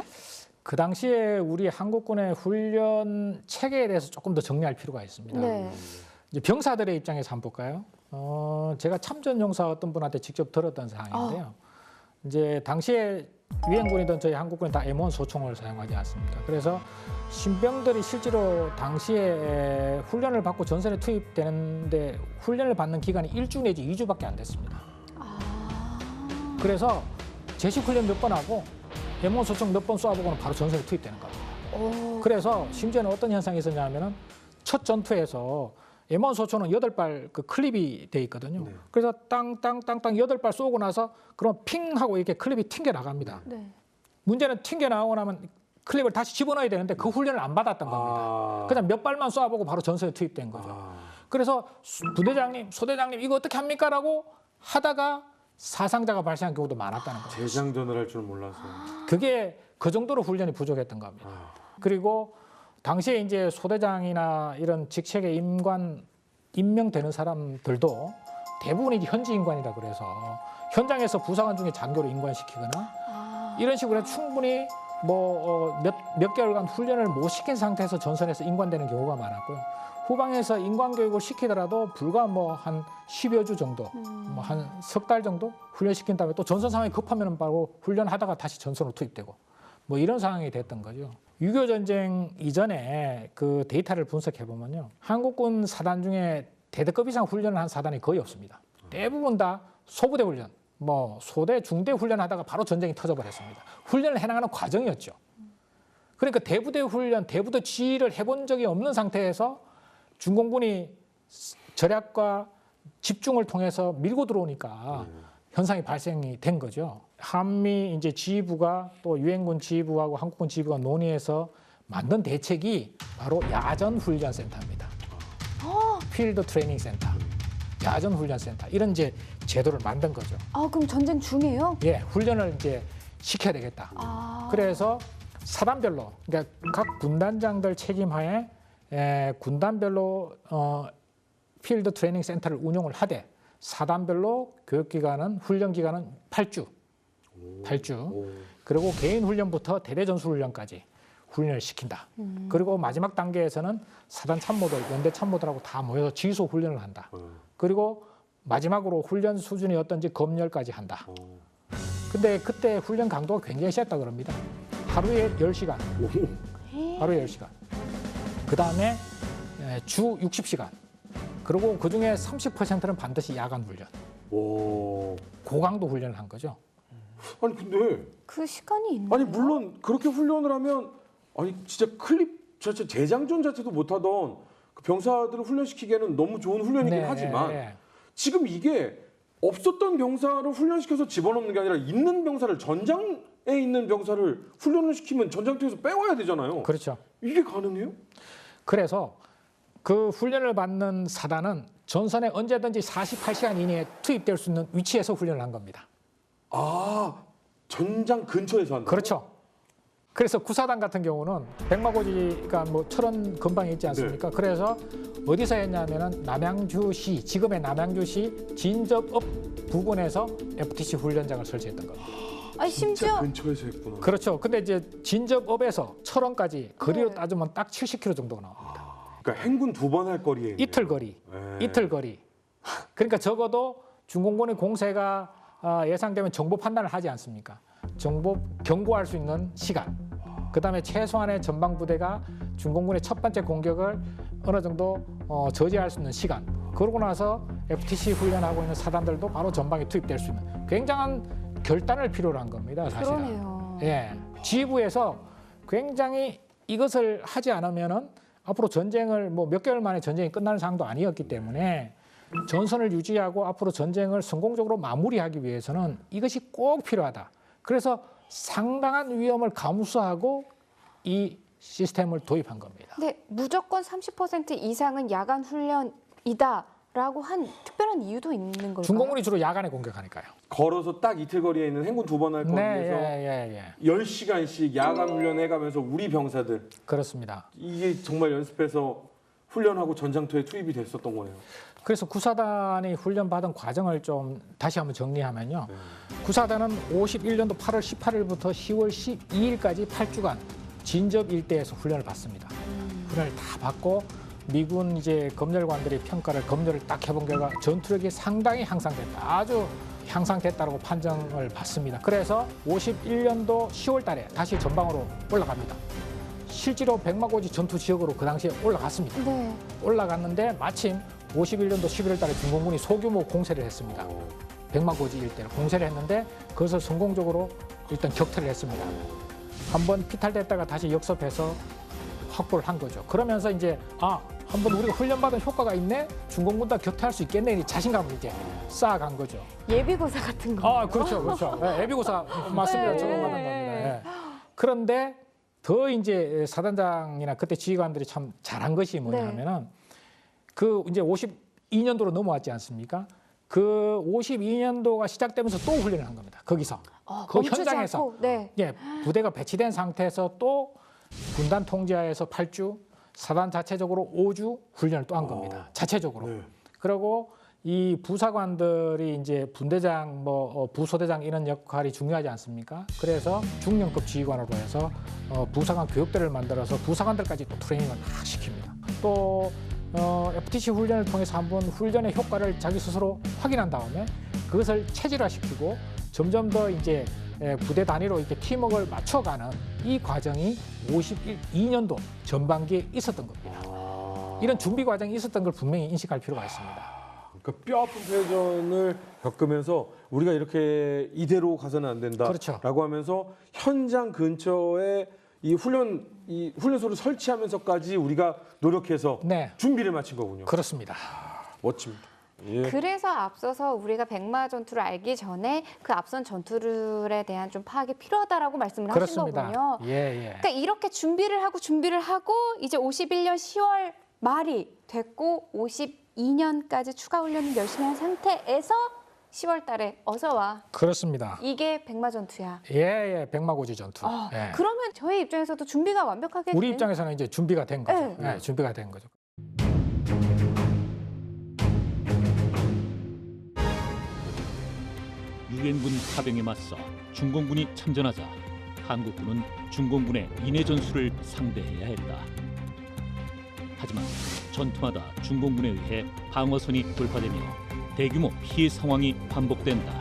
그 당시에 우리 한국군의 훈련 체계에 대해서 조금 더 정리할 필요가 있습니다. 네. 이제 병사들의 입장에서 한번 볼까요? 제가 참전 용사 어떤 분한테 직접 들었던 사항인데요. 이제 당시에 유엔군이든 저희 한국군이 다 M1 소총을 사용하지 않습니까? 그래서 신병들이 실제로 당시에 훈련을 받고 전선에 투입되는데 훈련을 받는 기간이 1주 내지 2주밖에 안 됐습니다. 그래서 제식 훈련 몇 번 하고 M1 소총 몇 번 쏘아보고는 바로 전선에 투입되는 겁니다. 그래서 심지어는 어떤 현상이 있었냐면은 첫 전투에서 M1 소총은 8발 그 클립이 돼 있거든요. 네. 그래서 땅땅땅땅 8발 쏘고 나서 그럼 핑 하고 이렇게 클립이 튕겨 나갑니다. 네. 문제는 튕겨 나오고 나면 클립을 다시 집어넣어야 되는데 그 훈련을 안 받았던 겁니다. 그냥 몇 발만 쏘아보고 바로 전선에 투입된 거죠. 그래서 부대장님, 소대장님 이거 어떻게 합니까? 라고 하다가 사상자가 발생한 경우도 많았다는 거죠. 재장전을 할 줄 몰라서. 그게 그 정도로 훈련이 부족했던 겁니다. 그리고 당시에 이제 소대장이나 이런 직책에 임명되는 사람들도 대부분이 현지 인관이다 그래서 현장에서 부사관 중에 장교로 임관시키거나 이런 식으로 해서 충분히 몇 개월간 훈련을 못 시킨 상태에서 전선에서 임관되는 경우가 많았고요. 후방에서 임관 교육을 시키더라도 불과 한 10여 주 정도, 한 석 달 정도 훈련시킨 다음에 또 전선 상황이 급하면 바로 훈련하다가 다시 전선으로 투입되고 이런 상황이 됐던 거죠. 6.25 전쟁 이전에 그 데이터를 분석해 보면요, 한국군 사단 중에 대대급 이상 훈련을 한 사단이 거의 없습니다. 대부분 다 소부대 훈련, 소대, 중대 훈련하다가 바로 전쟁이 터져버렸습니다. 훈련을 해나가는 과정이었죠. 그러니까 대부대 훈련, 대부대 지휘를 해본 적이 없는 상태에서 중공군이 절약과 집중을 통해서 밀고 들어오니까 현상이 발생이 된 거죠. 한미 이제 지휘부가 또 유엔군 지휘부하고 한국군 지휘부가 논의해서 만든 대책이 바로 야전 훈련 센터입니다. 필드 트레이닝 센터, 야전 훈련 센터 이런 이제 제도를 만든 거죠. 아, 그럼 전쟁 중이에요? 예, 훈련을 이제 시켜야 되겠다. 그래서 사단별로, 그러니까 각 군단장들 책임하에 군단별로 필드 트레이닝 센터를 운영을 하되 사단별로 교육기간은 훈련기간은 8주. 그리고 개인 훈련부터 대대 전술 훈련까지 훈련을 시킨다. 그리고 마지막 단계에서는 사단 참모들, 연대 참모들하고 다 모여서 지휘소 훈련을 한다. 그리고 마지막으로 훈련 수준이 어떤지 검열까지 한다. 근데 그때 훈련 강도가 굉장히 셌다 그럽니다. 하루에 10시간. 하루에 10시간. 그다음에 주 60시간. 그리고 그중에 30%는 반드시 야간 훈련. 고강도 훈련을 한 거죠. 아니 근데 그 시간이 있나요? 아니 물론 그렇게 훈련을 하면 아니 진짜 클립 자체 재장전 자체도 못하던 그 병사들을 훈련시키기에는 너무 좋은 훈련이긴 하지만 지금 이게 없었던 병사를 훈련시켜서 집어넣는 게 아니라 있는 병사를 전장에 있는 병사를 훈련을 시키면 전장터에서 빼와야 되잖아요. 그렇죠. 이게 가능해요? 그래서 그 훈련을 받는 사단은 전선에 언제든지 48시간 이내에 투입될 수 있는 위치에서 훈련을 한 겁니다. 아, 전장 근처에서 한다. 그렇죠. 그래서 구사단 같은 경우는 백마고지가 뭐 철원 근방에 있지 않습니까? 그래서 어디서 했냐면은 남양주시, 지금의 남양주시 진접읍 부근에서 FTC 훈련장을 설치했던 겁니다. 아니, 심지어 근처에서 했구나. 그렇죠. 근데 이제 진접읍에서 철원까지 거리로 따지면 딱 70km 정도가 나옵니다. 그러니까 행군 2번 할 거리에 있네요. 이틀 거리, 이틀 거리. 그러니까 적어도 중공군의 공세가 예상되면 정보 판단을 하지 않습니까? 정보 경고할 수 있는 시간. 그다음에 최소한의 전방 부대가 중공군의 첫 번째 공격을 어느 정도 저지할 수 있는 시간. 그러고 나서 FTC 훈련하고 있는 사단들도 바로 전방에 투입될 수 있는 굉장한 결단을 필요로 한 겁니다. 사실은. 그러네요. 예, 지휘부에서 굉장히 이것을 하지 않으면은 앞으로 전쟁을 뭐 몇 개월 만에 전쟁이 끝나는 상황도 아니었기 때문에 전선을 유지하고 앞으로 전쟁을 성공적으로 마무리하기 위해서는 이것이 꼭 필요하다. 그래서 상당한 위험을 감수하고 이 시스템을 도입한 겁니다. 근데 무조건 30% 이상은 야간 훈련이다라고 한 특별한 이유도 있는 걸까요? 중공군이 주로 야간에 공격하니까요. 걸어서 딱 이틀 거리에 있는 행군 2번 할 거리에서 예. 10시간씩 야간 훈련해가면서 우리 병사들 그렇습니다. 이게 정말 연습해서 훈련하고 전장터에 투입이 됐었던 거네요. 그래서 구사단이 훈련받은 과정을 좀 다시 한번 정리하면요. 구사단은 51년도 8월 18일부터 10월 12일까지 8주간 진접 일대에서 훈련을 받습니다. 훈련을 다 받고 미군 이제 검열관들이 평가를 검열을 딱 해본 결과 전투력이 상당히 향상됐다. 아주 향상됐다고 판정을 받습니다. 그래서 51년도 10월 달에 다시 전방으로 올라갑니다. 실제로 백마고지 전투 지역으로 그 당시에 올라갔습니다. 네. 올라갔는데 마침 51년도 11월 달에 중공군이 소규모 공세를 했습니다. 백마고지 일대를 공세를 했는데 그것을 성공적으로 일단 격퇴를 했습니다. 한번 피탈됐다가 다시 역습해서 확보를 한 거죠. 그러면서 이제 한번 우리가 훈련받은 효과가 있네? 중공군도 격퇴할 수 있겠네? 이 자신감을 이제 쌓아간 거죠. 예비고사 같은 거. 그렇죠. 네, 예비고사 맞습니다. 네. 적용받은 겁니다. 네. 그런데 더 이제 사단장이나 그때 지휘관들이 참 잘한 것이 뭐냐면은 그 이제 52년도로 넘어왔지 않습니까? 그 52년도가 시작되면서 또 훈련을 한 겁니다. 거기서 그 현장에서 않고, 네. 예, 부대가 배치된 상태에서 또 군단 통제하에서 8주, 사단 자체적으로 5주 훈련을 또 한 겁니다. 자체적으로. 네. 그리고 이 부사관들이 이제 분대장, 부소대장 이런 역할이 중요하지 않습니까? 그래서 중령급 지휘관으로 해서 부사관 교육대를 만들어서 부사관들까지 또 트레이닝을 막 시킵니다. 또 FTC 훈련을 통해서 한번 훈련의 효과를 자기 스스로 확인한 다음에 그것을 체질화시키고 점점 더 이제 부대 단위로 이렇게 팀워크를 맞춰가는 이 과정이 52년도 전반기에 있었던 겁니다. 이런 준비 과정이 있었던 걸 분명히 인식할 필요가 있습니다. 그러니까 뼈아픈 패전을 겪으면서 우리가 이렇게 이대로 가서는 안 된다라고 그렇죠. 하면서 현장 근처에 이 훈련소를 설치하면서까지 우리가 노력해서 네, 준비를 마친 거군요. 그렇습니다. 멋집니다. 예. 그래서 앞서서 우리가 백마 전투를 알기 전에 그 앞선 전투들에 대한 좀 파악이 필요하다라고 말씀을 그렇습니다. 하신 거군요. 예, 예. 그러니까 이렇게 준비를 하고 이제 51년 10월 말이 됐고 52년까지 추가 훈련을 열심히 한 상태에서 10월 달에 어서 와. 그렇습니다. 이게 백마 전투야. 예, 예. 백마고지 전투. 예. 그러면 저희 입장에서도 준비가 완벽하게 우리 된- 입장에서는 이제 준비가 된 거죠. 네. 예, 준비가 된 거죠. 유엔군 파병에 맞서 중공군이 참전하자 한국군은 중공군의 인해 전술을 상대해야 했다. 하지만 전투마다 중공군에 의해 방어선이 돌파되며 대규모 피해 상황이 반복된다.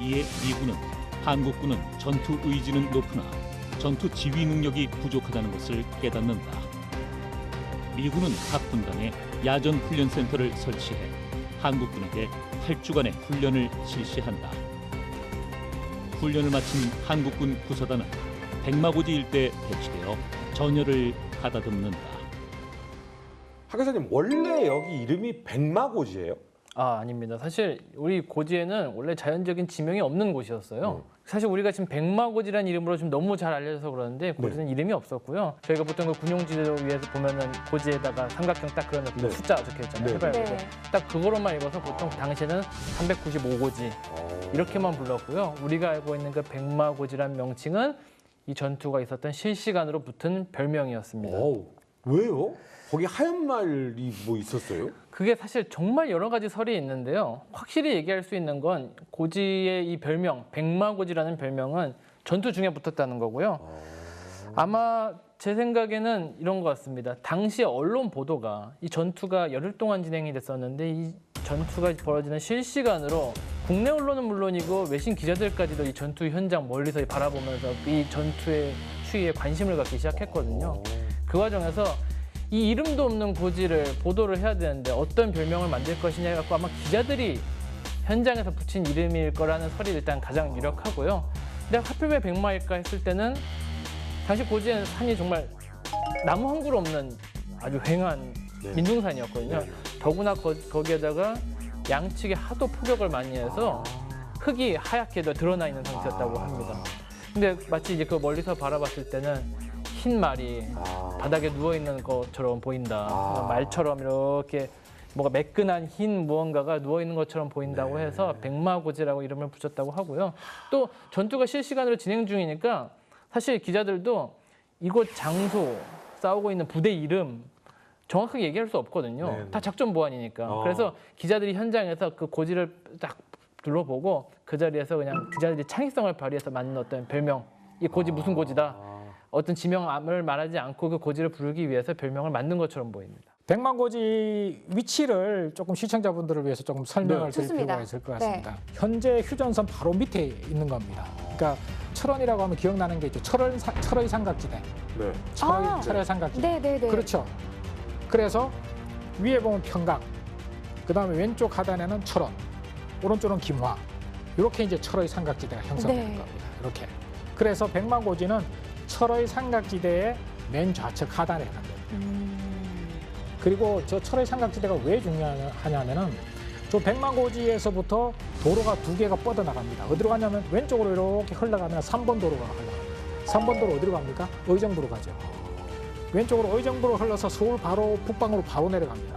이에 미군은 한국군은 전투 의지는 높으나 전투 지휘 능력이 부족하다는 것을 깨닫는다. 미군은 각 분단에 야전 훈련센터를 설치해 한국군에게 8주간의 훈련을 실시한다. 훈련을 마친 한국군 구사단은 백마고지 일대에 배치되어 전열을 가다듬는다. 학교사님 원래 여기 이름이 백마고지예요? 아닙니다. 사실 우리 고지에는 원래 자연적인 지명이 없는 곳이었어요. 사실 우리가 지금 백마고지라는 이름으로 좀 너무 잘 알려져서 그러는데 고지는 이름이 없었고요. 저희가 보통 그 군용지도 위에서 보면은 고지에다가 삼각형 딱 그런 네. 숫자 적혀 있잖아요. 네. 해발고지. 네. 딱 그거로만 읽어서 보통 당시에는 395고지 이렇게만 불렀고요. 우리가 알고 있는 그 백마고지란 명칭은 이 전투가 있었던 실시간으로 붙은 별명이었습니다. 왜요? 거기 하얀 말이 뭐 있었어요? 그게 사실 정말 여러 가지 설이 있는데요. 확실히 얘기할 수 있는 건 고지의 이 별명, 백마고지라는 별명은 전투 중에 붙었다는 거고요. 아마 제 생각에는 이런 것 같습니다. 당시 언론 보도가 이 전투가 열흘 동안 진행이 됐었는데 이 전투가 벌어지는 실시간으로 국내 언론은 물론이고 외신 기자들까지도 이 전투 현장 멀리서 바라보면서 이 전투의 추이에 관심을 갖기 시작했거든요. 그 과정에서 이 이름도 없는 고지를 보도를 해야 되는데 어떤 별명을 만들 것이냐 해갖고 아마 기자들이 현장에서 붙인 이름일 거라는 설이 일단 가장 유력하고요. 근데 하필 왜 백마일까 했을 때는 당시 고지에는 산이 정말 나무 한 그루 없는 아주 휑한 민둥산이었거든요. 더구나 거기에다가 양측에 하도 포격을 많이 해서 흙이 하얗게 드러나 있는 상태였다고 합니다. 근데 마치 이제 그 멀리서 바라봤을 때는 흰 말이 바닥에 누워 있는 것처럼 보인다. 말처럼 이렇게 뭐가 매끈한 흰 무언가가 누워 있는 것처럼 보인다고 해서 백마고지라고 이름을 붙였다고 하고요. 또 전투가 실시간으로 진행 중이니까 사실 기자들도 이곳 장소, 싸우고 있는 부대 이름 정확하게 얘기할 수 없거든요. 네네. 다 작전 보안이니까. 그래서 기자들이 현장에서 그 고지를 딱 둘러보고 그 자리에서 그냥 기자들이 창의성을 발휘해서 만든 어떤 별명, 이 고지 무슨 고지다. 어떤 지명을 말하지 않고 그 고지를 부르기 위해서 별명을 만든 것처럼 보입니다. 백마고지 위치를 조금 시청자분들을 위해서 조금 설명을 드릴 좋습니다. 필요가 있을 것 같습니다. 현재 휴전선 바로 밑에 있는 겁니다. 그러니까 철원이라고 하면 기억나는 게 있죠. 철의 삼각지대. 네. 철의 삼각지대. 네네네. 그렇죠. 그래서 위에 보면 평강, 그다음에 왼쪽 하단에는 철원, 오른쪽은 김화. 이렇게 이제 철의 삼각지대가 형성되는 네. 겁니다. 이렇게. 그래서 백마고지는 철의 삼각지대의 맨 좌측 하단에 해당됩니다. 그리고 저 철의 삼각지대가 왜 중요하냐면은 저 백마고지에서부터 도로가 두 개가 뻗어나갑니다. 어디로 가냐면 왼쪽으로 이렇게 흘러가면 3번 도로가 흘러갑니다. 3번 도로 어디로 갑니까? 의정부로 가죠. 왼쪽으로 의정부로 흘러서 서울 바로 북방으로 바로 내려갑니다.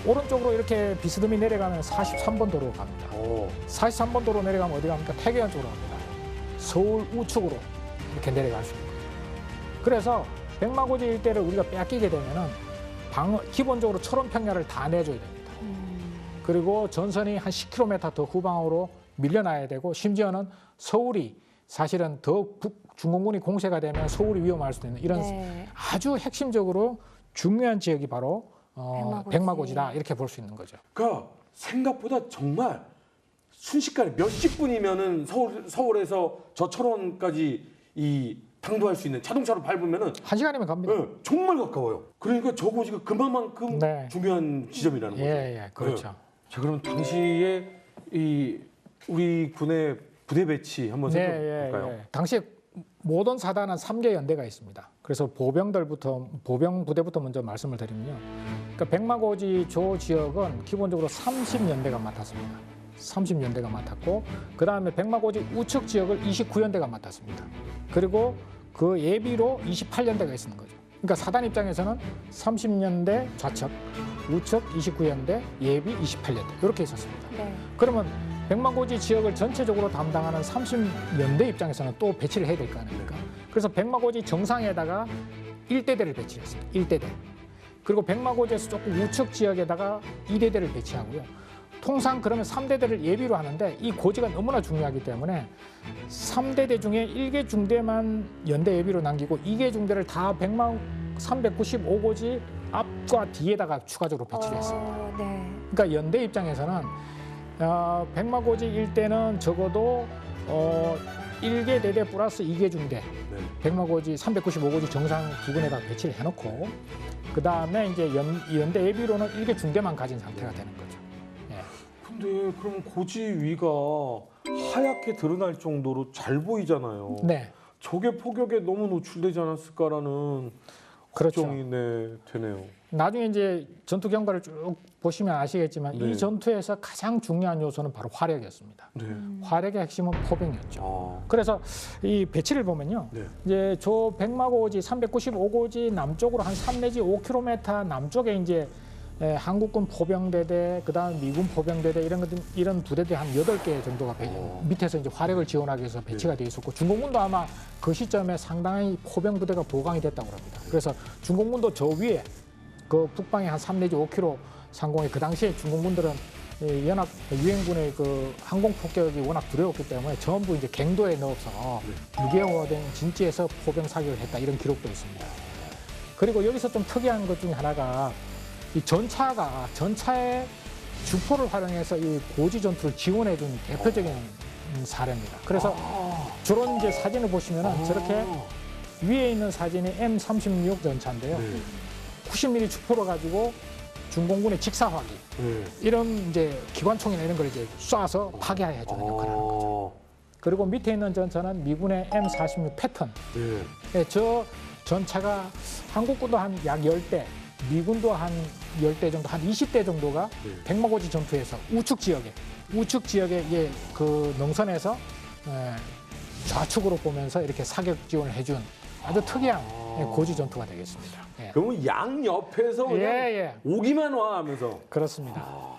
오른쪽으로 이렇게 비스듬히 내려가면 43번 도로로 갑니다. 43번 도로 내려가면 어디 갑니까? 태계현 쪽으로 갑니다. 서울 우측으로 이렇게 내려갈 수 있는 거예요. 그래서 백마고지 일대를 우리가 뺏기게 되면은 기본적으로 철원평야를 다 내줘야 됩니다. 그리고 전선이 한 10km 더 후방으로 밀려나야 되고 심지어는 서울이 사실은 더 중공군이 공세가 되면 서울이 위험할 수도 있는 이런 아주 핵심적으로 중요한 지역이 바로 백마고지다 이렇게 볼 수 있는 거죠. 그러니까 생각보다 정말 순식간에 몇십 분이면은 서울에서 저 철원까지 이 당도할 수 있는 자동차로 밟으면은 1시간이면 갑니다. 네, 정말 가까워요. 그러니까 저 고지가 그만큼 네. 중요한 지점이라는 거죠. 예, 그렇죠. 네. 자, 그럼 당시에 이 우리 군의 부대 배치 한번 살펴볼까요? 당시에 모든 사단은 3개 연대가 있습니다. 그래서 보병 부대부터 먼저 말씀을 드리면요. 그러니까 백마고지 조 지역은 기본적으로 30연대가 맡았습니다. 30연대가 맡았고, 그 다음에 백마고지 우측 지역을 29연대가 맡았습니다. 그리고 그 예비로 28연대가 있는 거죠. 그러니까 사단 입장에서는 30년대 좌측, 우측 29연대, 예비 28연대 이렇게 있었습니다. 네. 그러면 백마고지 지역을 전체적으로 담당하는 30연대 입장에서는 또 배치를 해야 될 거 아닙니까? 그래서 백마고지 정상에다가 1대대를 배치했습니다. 1대대. 그리고 백마고지에서 조금 우측 지역에다가 2대대를 배치하고요. 통상 그러면 3대대를 예비로 하는데 이 고지가 너무나 중요하기 때문에 3대대 중에 1개 중대만 연대 예비로 남기고 2개 중대를 다 395고지 앞과 뒤에다가 추가적으로 배치를 했습니다. 네. 그러니까 연대 입장에서는 백마고지 일대는 적어도 1개 대대 플러스 2개 중대, 백마고지 395고지 정상 부근에다 배치를 해놓고 그 다음에 이제 연대 예비로는 1개 중대만 가진 상태가 되는 거죠. 예. 근데 그럼 고지 위가 하얗게 드러날 정도로 잘 보이잖아요. 네, 적의 폭격에 너무 노출되지 않았을까라는 그렇죠. 걱정이 되네요. 나중에 이제 전투 경과를 쭉 보시면 아시겠지만 네. 이 전투에서 가장 중요한 요소는 바로 화력이었습니다. 네. 화력의 핵심은 포병이었죠. 아, 그래서 이 배치를 보면요. 네. 이제 저 백마고지 395고지 남쪽으로 한 3 내지 5km 남쪽에 이제 한국군 포병대대, 그다음 미군 포병대대 이런 부대들 한 8개 정도가 밑에서 이제 화력을 지원하기 위해서 배치가 되어 있었고 중공군도 아마 그 시점에 상당히 포병 부대가 보강이 됐다고 합니다. 그래서 중공군도 저 위에 그 북방에 한 3 내지 5km 상공에 그 당시에 중공군들은 연합 유엔군의 그 항공 폭격이 워낙 두려웠기 때문에 전부 이제 갱도에 넣어서 유기화된 진지에서 포병 사격을 했다 이런 기록도 있습니다. 그리고 여기서 좀 특이한 것 중에 하나가 이 전차의 주포를 활용해서 이 고지 전투를 지원해준 대표적인 사례입니다. 그래서 저런 이제 사진을 보시면은 저렇게 위에 있는 사진이 M36 전차인데요. 90mm 주포를 가지고 중공군의 직사화기 이런 이제 기관총이나 이런 걸 이제 쏴서 파괴해주는 역할을 하는 거죠. 그리고 밑에 있는 전차는 미군의 M46 패턴. 저 전차가 한국군도 한 약 10대, 미군도 한 10대 정도, 한 20대 정도가 백마고지 전투에서 우측 지역에 이게 그 능선에서 좌측으로 보면서 이렇게 사격 지원을 해준 아주 특이한 고지 전투가 되겠습니다. 예. 그러면 양 옆에서 그냥 오기만 와 하면서. 그렇습니다.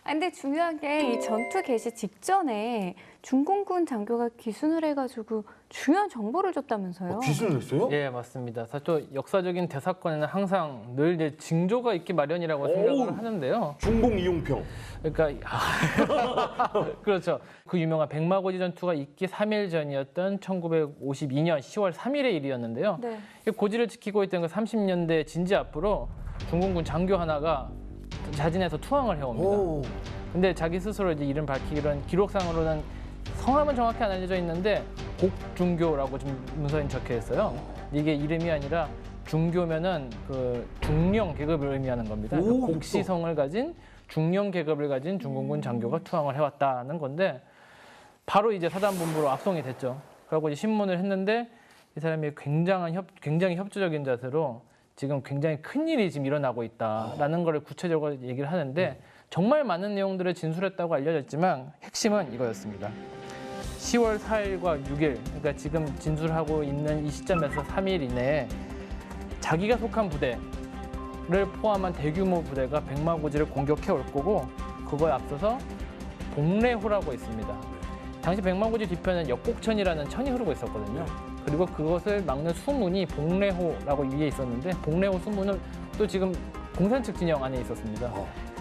근데 중요한 게 이 전투 개시 직전에 중공군 장교가 기순을 해가지고 중요한 정보를 줬다면서요? 기순을 했어요? 예, 맞습니다. 사실 또 역사적인 대사건에는 항상 늘 이제 징조가 있기 마련이라고 생각을 하는데요. 중공 이용평. 그러니까 그렇죠. 그 유명한 백마고지 전투가 있기 3일 전이었던 1952년 10월 3일의 일이었는데요. 네. 고지를 지키고 있던 그 30년대 진지 앞으로 중공군 장교 하나가 자진해서 투항을 해옵니다. 근데 자기 스스로 이제 이름 밝히기로는 기록상으로는 성함은 정확히 안 알려져 있는데 곡중교라고 좀 문서에 적혀 있어요. 이게 이름이 아니라 중교면은 그 중령 계급을 의미하는 겁니다. 그러니까 곡시성을 가진 중령 계급을 가진 중공군 장교가 투항을 해왔다는 건데 바로 이제 사단본부로 압송이 됐죠. 그리고 이제 신문을 했는데 이 사람이 굉장히 협조적인 자세로 지금 굉장히 큰 일이 지금 일어나고 있다라는 걸 구체적으로 얘기를 하는데 정말 많은 내용들을 진술했다고 알려졌지만 핵심은 이거였습니다. 10월 4일과 6일, 그러니까 지금 진술하고 있는 이 시점에서 3일 이내에 자기가 속한 부대를 포함한 대규모 부대가 백마고지를 공격해 올 거고 그거에 앞서서 봉래호라고 있습니다. 당시 백마고지 뒤편은 역곡천이라는 천이 흐르고 있었거든요. 그리고 그것을 막는 수문이 봉래호라고 위에 있었는데 봉래호 수문은 또 지금 공산 측 진영 안에 있었습니다.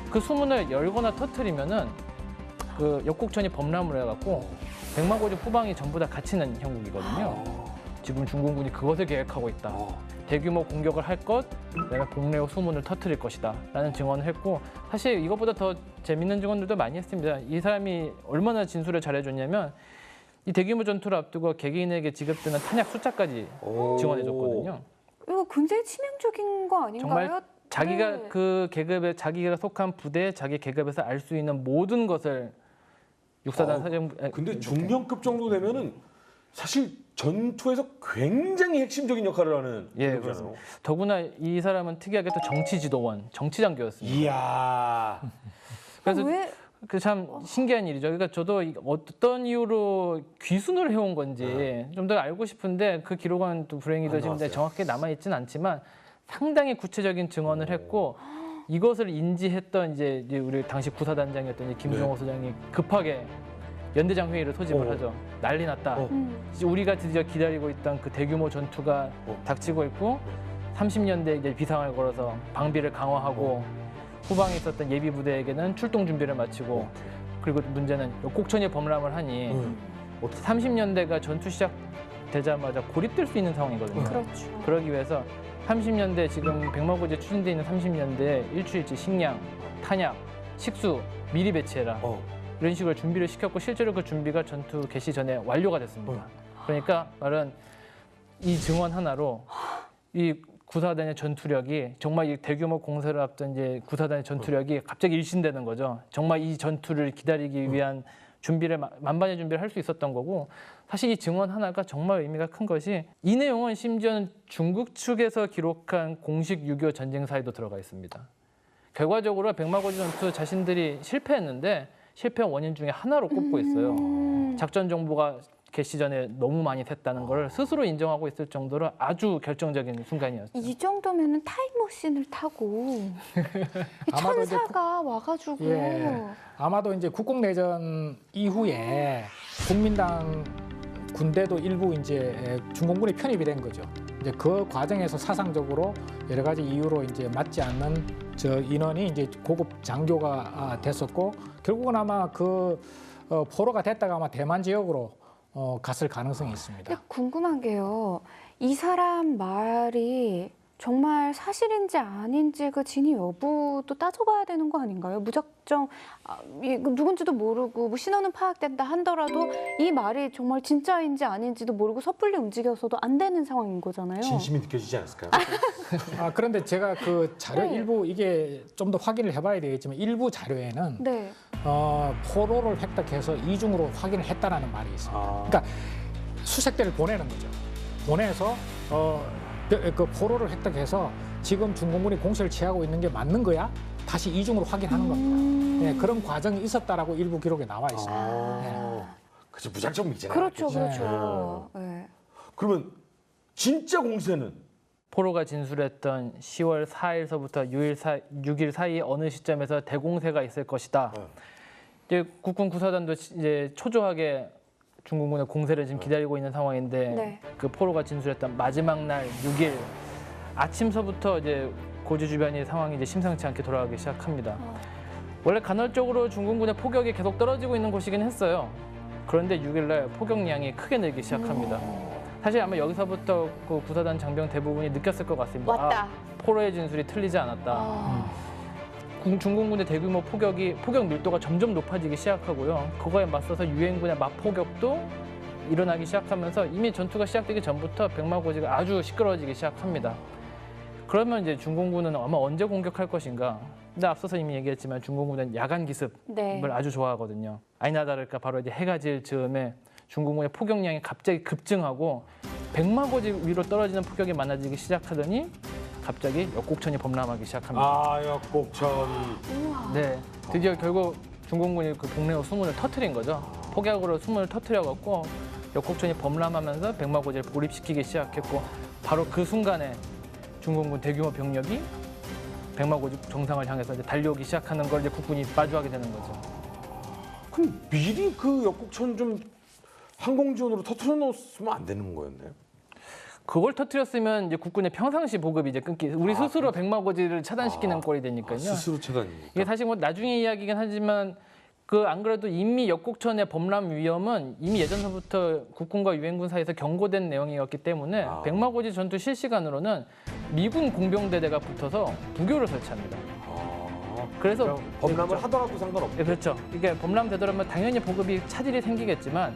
그 수문을 열거나 터뜨리면은 그 역곡천이 범람을 해갖고 백마고지 후방이 전부 다 갇히는 형국이거든요. 지금 중공군이 그것을 계획하고 있다. 대규모 공격을 할 것, 그다음에 봉래호 수문을 터뜨릴 것이다. 라는 증언을 했고 사실 이것보다 더 재밌는 증언들도 많이 했습니다. 이 사람이 얼마나 진술을 잘해줬냐면 이 대규모 전투를 앞두고 개개인에게 지급되는 탄약 숫자까지 지원해줬거든요. 이거 굉장히 치명적인 거 아닌가요? 정말 자기가 네. 그 계급에 자기가 속한 부대, 자기 계급에서 알 수 있는 모든 것을 육사단 사령. 근데 중령급 정도 되면은 사실 전투에서 굉장히 핵심적인 역할을 하는 예, 인물이잖아요. 더구나 이 사람은 특이하게 또 정치지도원, 정치장교였습니다. 이야. 그래서 왜? 그 참 신기한 일이죠. 그러니까 저도 어떤 이유로 귀순을 해온 건지 좀 더 알고 싶은데 그 기록은 또 불행히도 안 지금 나왔어요. 정확하게 남아있진 않지만 상당히 구체적인 증언을 했고 이것을 인지했던 이제 우리 당시 구사단장이었던 이제 김종호 소장이 급하게 연대장 회의를 소집을 하죠. 난리 났다. 이제 우리가 드디어 기다리고 있던 그 대규모 전투가 닥치고 있고 30년대 이제 비상을 걸어서 방비를 강화하고 후방에 있었던 예비 부대에게는 출동 준비를 마치고 그리고 문제는 꼭천이 범람을 하니 30년대가 전투 시작되자마자 고립될 수 있는 상황이거든요. 그렇죠. 그러기 위해서 30년대 지금 백마고지에 추진돼 있는 30년대에 일주일치 식량, 탄약, 식수 미리 배치해라. 이런 식으로 준비를 시켰고 실제로 그 준비가 전투 개시 전에 완료가 됐습니다. 그러니까 말은 이 증언 하나로 이 구사단의 전투력이 정말 이 대규모 공세를 앞둔 이제 구사단의 전투력이 갑자기 일신되는 거죠. 정말 이 전투를 기다리기 위한 준비를 만반의 준비를 할 수 있었던 거고 사실 이 증언 하나가 정말 의미가 큰 것이 이 내용은 심지어는 중국 측에서 기록한 공식 6.25 전쟁사에도 들어가 있습니다. 결과적으로 백마고지 전투 자신들이 실패했는데 실패 원인 중에 하나로 꼽고 있어요. 작전 정보가 개시 전에 너무 많이 샜다는 걸 스스로 인정하고 있을 정도로 아주 결정적인 순간이었죠. 이 정도면은 타임머신을 타고 이 아마도 이제 천사가 와가지고 예. 아마도 이제 국共내전 이후에 국민당 군대도 일부 이제 중공군에 편입이 된 거죠. 이제 그 과정에서 사상적으로 여러 가지 이유로 이제 맞지 않는 저 인원이 이제 고급 장교가 됐었고 결국은 아마 그 포로가 됐다가 아마 대만 지역으로 갔을 가능성이 있습니다. 근데 궁금한 게요. 이 사람 말이 정말 사실인지 아닌지 그 진위 여부도 따져봐야 되는 거 아닌가요? 무작정 누군지도 모르고 뭐 신원은 파악된다 하더라도 이 말이 정말 진짜인지 아닌지도 모르고 섣불리 움직여서도 안 되는 상황인 거잖아요. 진심이 느껴지지 않았을까요? 그런데 제가 그 자료 네. 일부 이게 좀 더 확인을 해봐야 되겠지만 일부 자료에는 네. 포로를 획득해서 이중으로 확인을 했다라는 말이 있습니다. 그러니까 수색대를 보내는 거죠. 보내서 그 포로를 획득해서 지금 중공군이 공세를 취하고 있는 게 맞는 거야? 다시 이중으로 확인하는 겁니다. 네, 그런 과정이 있었다라고 일부 기록에 나와 있습니다. 그치, 무작정 믿잖아요. 그렇죠, 그치? 그렇죠. 네. 그러면 진짜 공세는 포로가 진술했던 10월 4일서부터 6일 사이 어느 시점에서 대공세가 있을 것이다. 이제 국군 구사단도 이제 초조하게 중공군의 공세를 지금 기다리고 있는 상황인데 네. 그 포로가 진술했던 마지막 날 6일 아침서부터 이제 고지 주변이 상황이 이제 심상치 않게 돌아가기 시작합니다. 원래 간헐적으로 중공군의 포격이 계속 떨어지고 있는 곳이긴 했어요. 그런데 6일 날 포격량이 크게 늘기 시작합니다. 사실 아마 여기서부터 그 구사단 장병 대부분이 느꼈을 것 같습니다. 왔다. 포로의 진술이 틀리지 않았다. 중공군의 대규모 포격 밀도가 점점 높아지기 시작하고요. 그거에 맞서서 유엔군의 맞포격도 일어나기 시작하면서 이미 전투가 시작되기 전부터 백마고지가 아주 시끄러워지기 시작합니다. 그러면 이제 중공군은 아마 언제 공격할 것인가? 근데 앞서서 이미 얘기했지만 중공군은 야간 기습을 네. 아주 좋아하거든요. 아니나 다를까 바로 이제 해가 질 즈음에 중공군의 포격량이 갑자기 급증하고 백마고지 위로 떨어지는 포격이 많아지기 시작하더니 갑자기 역곡천이 범람하기 시작합니다. 역곡천이. 네, 드디어 결국 중공군이 그 동네로 수문을 터뜨린 거죠. 폭약으로 수문을 터뜨려갖고 역곡천이 범람하면서 백마고지를 고립시키기 시작했고 바로 그 순간에 중공군 대규모 병력이 백마고지 정상을 향해서 이제 달려오기 시작하는 걸 이제 국군이 마주하게 되는 거죠. 그럼 미리 그 역곡천 좀 항공 지원으로 터트려 놓았으면 안 되는 거였나요? 그걸 터뜨렸으면 이제 국군의 평상시 보급이 이제 우리 스스로 백마고지를 차단시키는 꼴이 되니까요. 스스로 차단이니까. 이게 사실 뭐 나중에 이야기긴 하지만 그 안 그래도 이미 역곡천의 범람 위험은 이미 예전서부터 국군과 유엔군 사이에서 경고된 내용이었기 때문에 백마고지 전투 실시간으로는 미군 공병대대가 붙어서 부교를 설치합니다. 그래서 범람을 하더라도 상관없고. 네, 그렇죠. 이게 범람되더라면 당연히 보급이 차질이 생기겠지만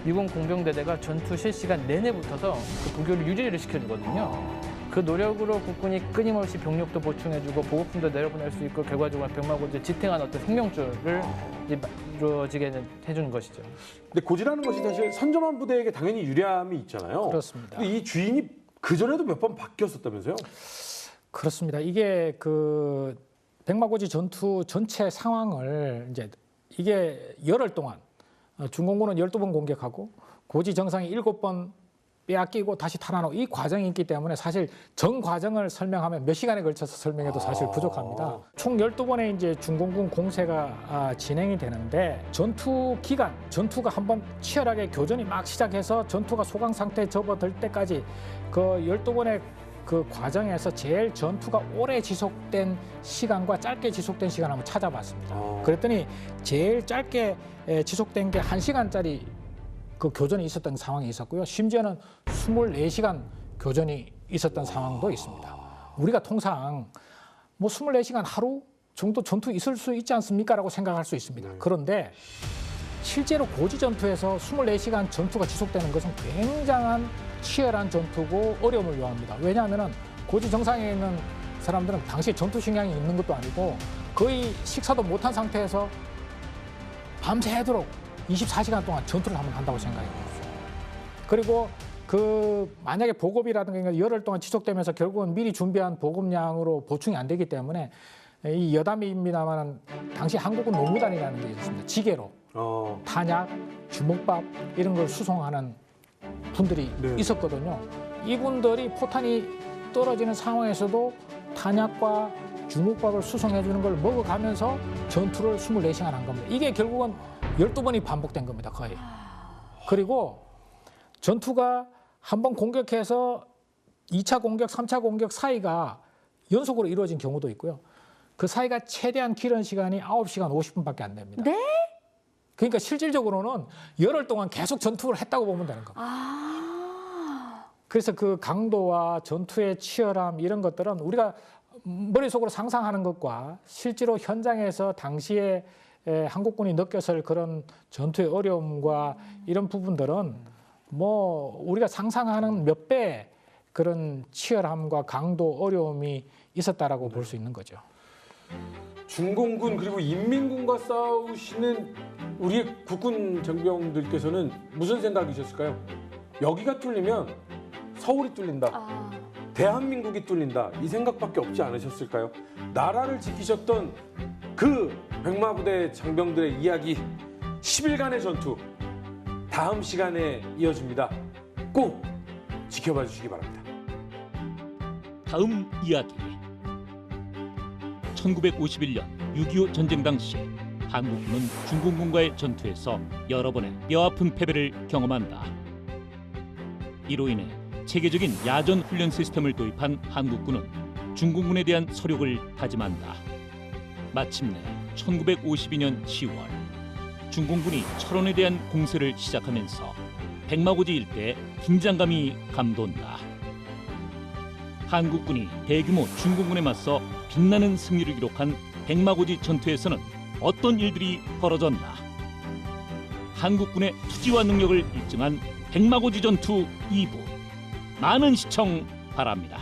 미군 공병대대가 전투 실시간 내내 붙어서 그 부교를 유지를 시켜주거든요. 그 노력으로 국군이 끊임없이 병력도 보충해주고 보급품도 내려보낼 수 있고 결과적으로 백마고지에 지탱한 어떤 생명줄을 이제 이루어지게 해준 것이죠. 근데 고지라는 것이 사실 선점한 부대에게 당연히 유리함이 있잖아요. 그렇습니다. 근데 이 주인이 그 전에도 몇 번 바뀌었었다면서요? 그렇습니다. 이게 그 백마고지 전투 전체 상황을 이제 이게 열흘 동안 중공군은 12번 공격하고 고지 정상이 7번 빼앗기고 다시 탈환하고 이 과정이 있기 때문에 사실 전 과정을 설명하면 몇 시간에 걸쳐서 설명해도 사실 부족합니다. 총 12번의 이제 중공군 공세가 진행이 되는데 전투 기간, 전투가 한번 치열하게 교전이 막 시작해서 전투가 소강 상태에 접어들 때까지 그 12번의 그 과정에서 제일 전투가 오래 지속된 시간과 짧게 지속된 시간 한번 찾아봤습니다. 그랬더니 제일 짧게 지속된 게 1시간짜리 그 교전이 있었던 상황이 있었고요. 심지어는 24시간 교전이 있었던 상황도 있습니다. 우리가 통상 뭐 24시간 하루 정도 전투 있을 수 있지 않습니까? 라고 생각할 수 있습니다. 그런데 실제로 고지 전투에서 24시간 전투가 지속되는 것은 굉장한 치열한 전투고 어려움을 요합니다. 왜냐하면 고지 정상에 있는 사람들은 당시에 전투 식량이 있는 것도 아니고 거의 식사도 못한 상태에서 밤새도록 24시간 동안 전투를 한다고 생각해 보십시오. 그리고 그 만약에 보급이라든가 열흘 동안 지속되면서 결국은 미리 준비한 보급량으로 보충이 안 되기 때문에 이 여담입니다만 당시 한국군 노무단이라는 게 있었습니다. 지게로 탄약, 주먹밥 이런 걸 수송하는 분들이 있었거든요. 이분들이 포탄이 떨어지는 상황에서도 탄약과 주먹밥을 수송해 주는 걸 먹어가면서 전투를 24시간 한 겁니다. 이게 결국은 12번이 반복된 겁니다, 거의. 그리고 전투가 한 번 공격해서 2차 공격, 3차 공격 사이가 연속으로 이루어진 경우도 있고요. 그 사이가 최대한 길은 시간이 9시간 50분밖에 안 됩니다. 네? 그러니까 실질적으로는 열흘 동안 계속 전투를 했다고 보면 되는 겁니다. 그래서 그 강도와 전투의 치열함 이런 것들은 우리가 머릿속으로 상상하는 것과 실제로 현장에서 당시에 한국군이 느꼈을 그런 전투의 어려움과 이런 부분들은 뭐 우리가 상상하는 몇 배 그런 치열함과 강도, 어려움이 있었다라고 볼 수 있는 거죠. 중공군 그리고 인민군과 싸우시는 우리 국군 정병들께서는 무슨 생각이셨을까요? 여기가 뚫리면 서울이 뚫린다. 대한민국이 뚫린다. 이 생각밖에 없지 않으셨을까요? 나라를 지키셨던 그 백마부대 장병들의 이야기 10일간의 전투 다음 시간에 이어집니다. 꼭 지켜봐 주시기 바랍니다. 다음 이야기. 1951년 6.25 전쟁 당시 한국군은 중공군과의 전투에서 여러 번의 뼈아픈 패배를 경험한다. 이로 인해 체계적인 야전 훈련 시스템을 도입한 한국군은 중공군에 대한 서력을 다짐한다. 마침내 1952년 10월 중공군이 철원에 대한 공세를 시작하면서 백마고지 일대에 긴장감이 감돈다. 한국군이 대규모 중공군에 맞서 빛나는 승리를 기록한 백마고지 전투에서는 어떤 일들이 벌어졌나? 한국군의 투지와 능력을 입증한 백마고지 전투 2부 많은 시청 바랍니다.